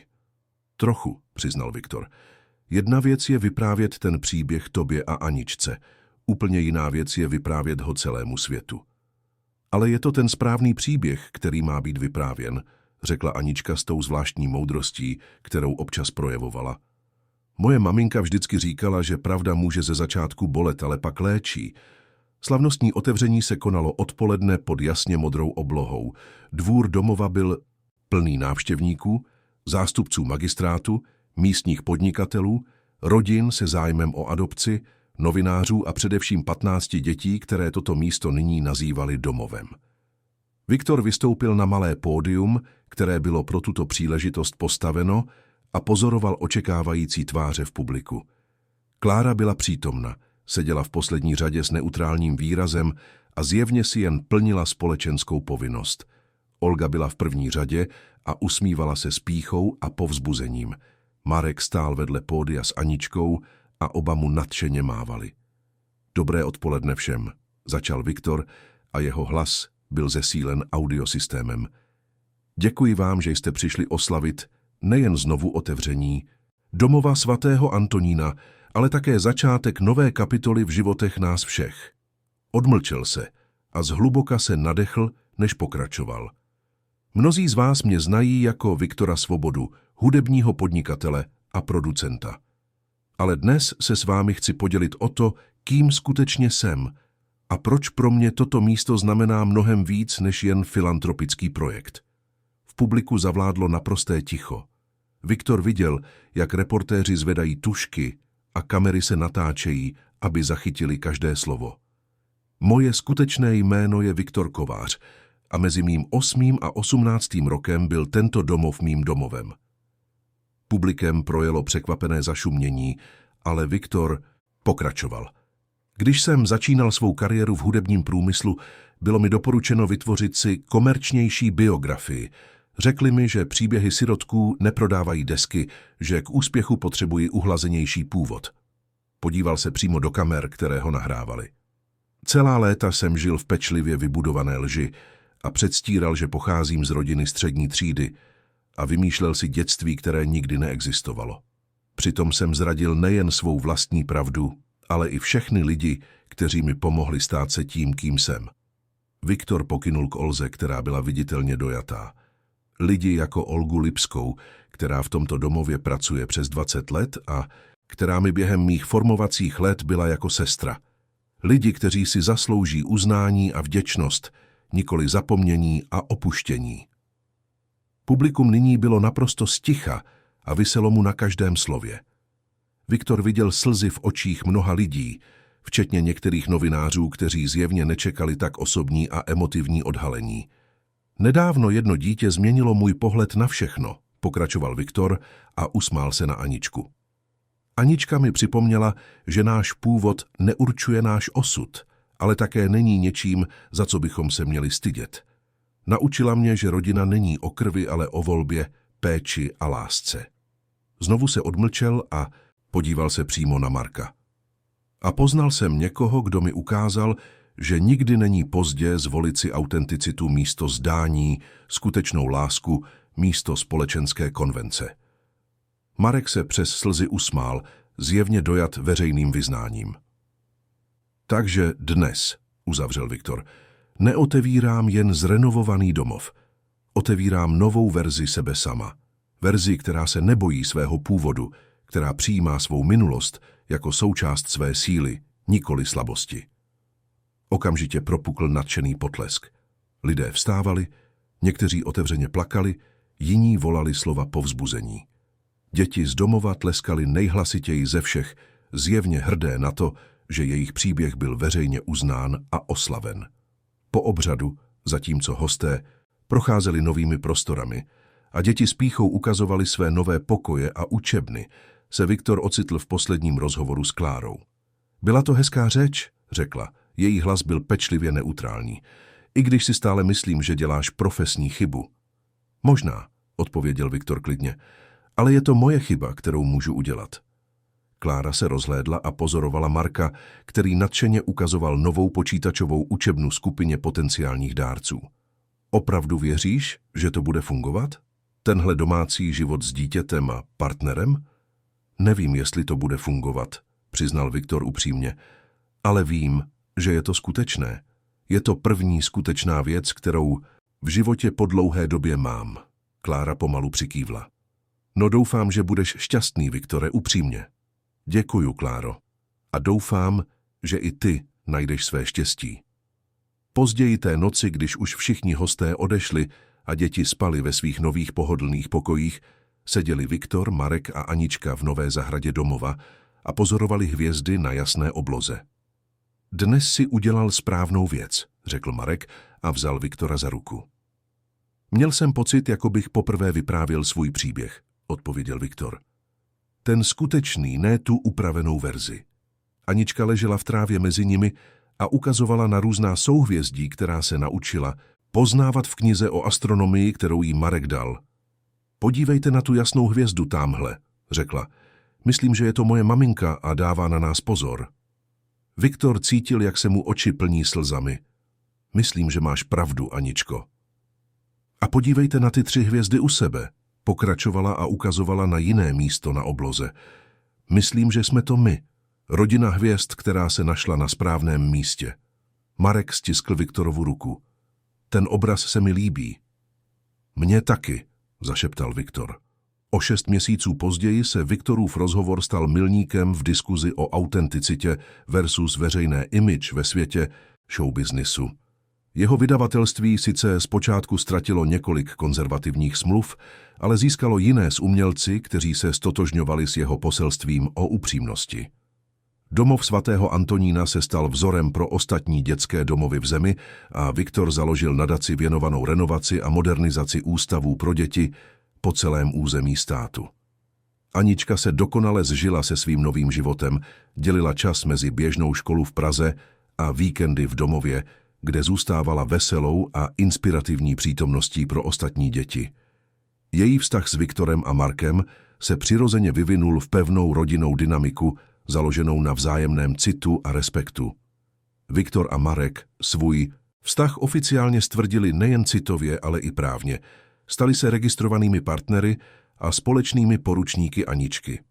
Trochu, přiznal Viktor. Jedna věc je vyprávět ten příběh tobě a Aničce, úplně jiná věc je vyprávět ho celému světu. Ale je to ten správný příběh, který má být vyprávěn, řekla Anička s tou zvláštní moudrostí, kterou občas projevovala. Moje maminka vždycky říkala, že pravda může ze začátku bolet, ale pak léčí. Slavnostní otevření se konalo odpoledne pod jasně modrou oblohou. Dvůr domova byl plný návštěvníků, zástupců magistrátu, místních podnikatelů, rodin se zájmem o adopci, novinářů a především 15 dětí, které toto místo nyní nazývali domovem. Viktor vystoupil na malé pódium, které bylo pro tuto příležitost postaveno, a pozoroval očekávající tváře v publiku. Klára byla přítomna, seděla v poslední řadě s neutrálním výrazem a zjevně si jen plnila společenskou povinnost. Olga byla v první řadě a usmívala se s pýchou a povzbuzením. Marek stál vedle pódia s Aničkou a oba mu nadšeně mávali. Dobré odpoledne všem, začal Viktor a jeho hlas byl zesílen audiosystémem. Děkuji vám, že jste přišli oslavit nejen znovu otevření domova svatého Antonína, ale také začátek nové kapitoly v životech nás všech. Odmlčel se a zhluboka se nadechl, než pokračoval. Mnozí z vás mě znají jako Viktora Svobodu, hudebního podnikatele a producenta. Ale dnes se s vámi chci podělit o to, kým skutečně jsem a proč pro mě toto místo znamená mnohem víc než jen filantropický projekt. V publiku zavládlo naprosté ticho. Viktor viděl, jak reportéři zvedají tužky a kamery se natáčejí, aby zachytili každé slovo. Moje skutečné jméno je Viktor Kovář a mezi mým 8. a 18. rokem byl tento domov mým domovem. Publikem projelo překvapené zašumění, ale Viktor pokračoval. Když jsem začínal svou kariéru v hudebním průmyslu, bylo mi doporučeno vytvořit si komerčnější biografii. Řekli mi, že příběhy sirotků neprodávají desky, že k úspěchu potřebují uhlazenější původ. Podíval se přímo do kamer, které ho nahrávali. Celá léta jsem žil v pečlivě vybudované lži a předstíral, že pocházím z rodiny střední třídy a vymýšlel si dětství, které nikdy neexistovalo. Přitom jsem zradil nejen svou vlastní pravdu, ale i všechny lidi, kteří mi pomohli stát se tím, kým jsem. Viktor pokynul k Olze, která byla viditelně dojatá. Lidi jako Olgu Lipskou, která v tomto domově pracuje přes 20 let a která mi během mých formovacích let byla jako sestra. Lidi, kteří si zaslouží uznání a vděčnost, nikoli zapomnění a opuštění. Publikum nyní bylo naprosto sticha a viselo mu na každém slově. Viktor viděl slzy v očích mnoha lidí, včetně některých novinářů, kteří zjevně nečekali tak osobní a emotivní odhalení. Nedávno jedno dítě změnilo můj pohled na všechno, pokračoval Viktor a usmál se na Aničku. Anička mi připomněla, že náš původ neurčuje náš osud, ale také není něčím, za co bychom se měli stydět. Naučila mě, že rodina není o krvi, ale o volbě, péči a lásce. Znovu se odmlčel a podíval se přímo na Marka. A poznal jsem někoho, kdo mi ukázal, že nikdy není pozdě zvolit si autenticitu místo zdání, skutečnou lásku, místo společenské konvence. Marek se přes slzy usmál, zjevně dojat veřejným vyznáním. Takže dnes, uzavřel Viktor, neotevírám jen zrenovovaný domov. Otevírám novou verzi sebe sama. Verzi, která se nebojí svého původu, která přijímá svou minulost jako součást své síly, nikoli slabosti. Okamžitě propukl nadšený potlesk. Lidé vstávali, někteří otevřeně plakali, jiní volali slova povzbuzení. Děti z domova tleskali nejhlasitěji ze všech, zjevně hrdé na to, že jejich příběh byl veřejně uznán a oslaven. Po obřadu, zatímco hosté procházeli novými prostorami a děti s pýchou ukazovali své nové pokoje a učebny, se Viktor ocitl v posledním rozhovoru s Klárou. Byla to hezká řeč, řekla. Její hlas byl pečlivě neutrální. I když si stále myslím, že děláš profesní chybu. Možná, odpověděl Viktor klidně, ale je to moje chyba, kterou můžu udělat. Klára se rozhlédla a pozorovala Marka, který nadšeně ukazoval novou počítačovou učebnu skupině potenciálních dárců. Opravdu věříš, že to bude fungovat? Tenhle domácí život s dítětem a partnerem? Nevím, jestli to bude fungovat, přiznal Viktor upřímně, ale vím, že je to skutečné. Je to první skutečná věc, kterou v životě po dlouhé době mám. Klára pomalu přikývla. No doufám, že budeš šťastný, Viktore, upřímně. Děkuju, Kláro. A doufám, že i ty najdeš své štěstí. Později té noci, když už všichni hosté odešli a děti spaly ve svých nových pohodlných pokojích, seděli Viktor, Marek a Anička v nové zahradě domova a pozorovali hvězdy na jasné obloze. Dnes si udělal správnou věc, řekl Marek a vzal Viktora za ruku. Měl jsem pocit, jako bych poprvé vyprávěl svůj příběh, odpověděl Viktor. Ten skutečný, ne tu upravenou verzi. Anička ležela v trávě mezi nimi a ukazovala na různá souhvězdí, která se naučila poznávat v knize o astronomii, kterou jí Marek dal. Podívejte na tu jasnou hvězdu támhle, řekla. Myslím, že je to moje maminka a dává na nás pozor. Viktor cítil, jak se mu oči plní slzami. Myslím, že máš pravdu, Aničko. A podívejte na ty 3 hvězdy u sebe, pokračovala a ukazovala na jiné místo na obloze. Myslím, že jsme to my, rodina hvězd, která se našla na správném místě. Marek stiskl Viktorovu ruku. Ten obraz se mi líbí. Mně taky, zašeptal Viktor. O 6 měsíců později se Viktorův rozhovor stal milníkem v diskuzi o autenticitě versus veřejné image ve světě showbiznisu. Jeho vydavatelství sice zpočátku ztratilo několik konzervativních smluv, ale získalo jiné z umělci, kteří se stotožňovali s jeho poselstvím o upřímnosti. Domov svatého Antonína se stal vzorem pro ostatní dětské domovy v zemi a Viktor založil nadaci věnovanou renovaci a modernizaci ústavů pro děti po celém území státu. Anička se dokonale zžila se svým novým životem, dělila čas mezi běžnou školu v Praze a víkendy v domově, kde zůstávala veselou a inspirativní přítomností pro ostatní děti. Její vztah s Viktorem a Markem se přirozeně vyvinul v pevnou rodinnou dynamiku, založenou na vzájemném citu a respektu. Viktor a Marek svůj vztah oficiálně stvrdili nejen citově, ale i právně. Stali se registrovanými partnery a společnými poručníky Aničky.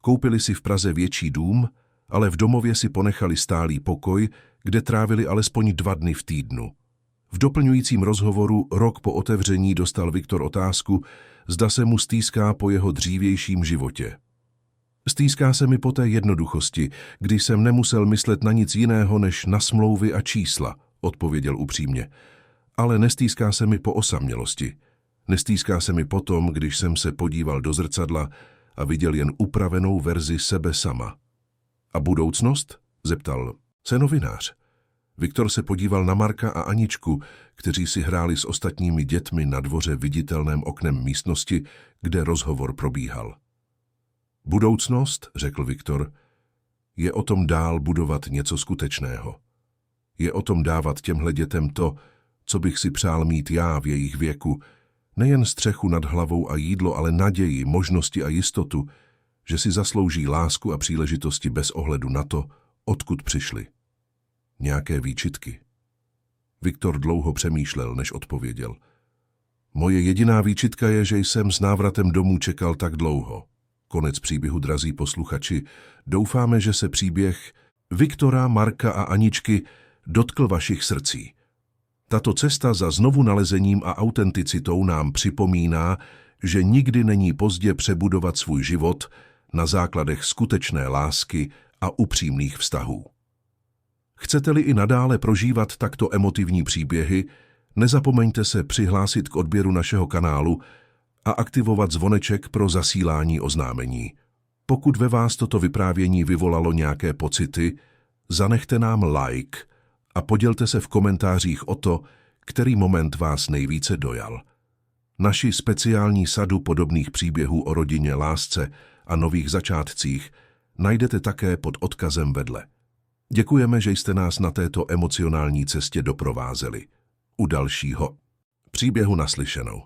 Koupili si v Praze větší dům, ale v domově si ponechali stálý pokoj, kde trávili alespoň 2 dny v týdnu. V doplňujícím rozhovoru rok po otevření dostal Viktor otázku, zda se mu stýská po jeho dřívějším životě. Stýská se mi po té jednoduchosti, když jsem nemusel myslet na nic jiného než na smlouvy a čísla, odpověděl upřímně. Ale nestýská se mi po osamělosti. Nestýská se mi potom, když jsem se podíval do zrcadla a viděl jen upravenou verzi sebe sama. A budoucnost? Zeptal se novinář. Viktor se podíval na Marka a Aničku, kteří si hráli s ostatními dětmi na dvoře viditelném oknem místnosti, kde rozhovor probíhal. Budoucnost, řekl Viktor, je o tom dál budovat něco skutečného. Je o tom dávat těmhle dětem to, co bych si přál mít já v jejich věku, nejen střechu nad hlavou a jídlo, ale naději, možnosti a jistotu, že si zaslouží lásku a příležitosti bez ohledu na to, odkud přišli. Nějaké výčitky. Viktor dlouho přemýšlel, než odpověděl. Moje jediná výčitka je, že jsem s návratem domů čekal tak dlouho. Konec příběhu, drazí posluchači. Doufáme, že se příběh Viktora, Marka a Aničky dotkl vašich srdcí. Tato cesta za znovu nalezením a autenticitou nám připomíná, že nikdy není pozdě přebudovat svůj život na základech skutečné lásky a upřímných vztahů. Chcete-li i nadále prožívat takto emotivní příběhy, nezapomeňte se přihlásit k odběru našeho kanálu a aktivovat zvoneček pro zasílání oznámení. Pokud ve vás toto vyprávění vyvolalo nějaké pocity, zanechte nám like a podělte se v komentářích o to, který moment vás nejvíce dojal. Naši speciální sadu podobných příběhů o rodině, lásce a nových začátcích najdete také pod odkazem vedle. Děkujeme, že jste nás na této emocionální cestě doprovázeli. U dalšího příběhu naslyšenou.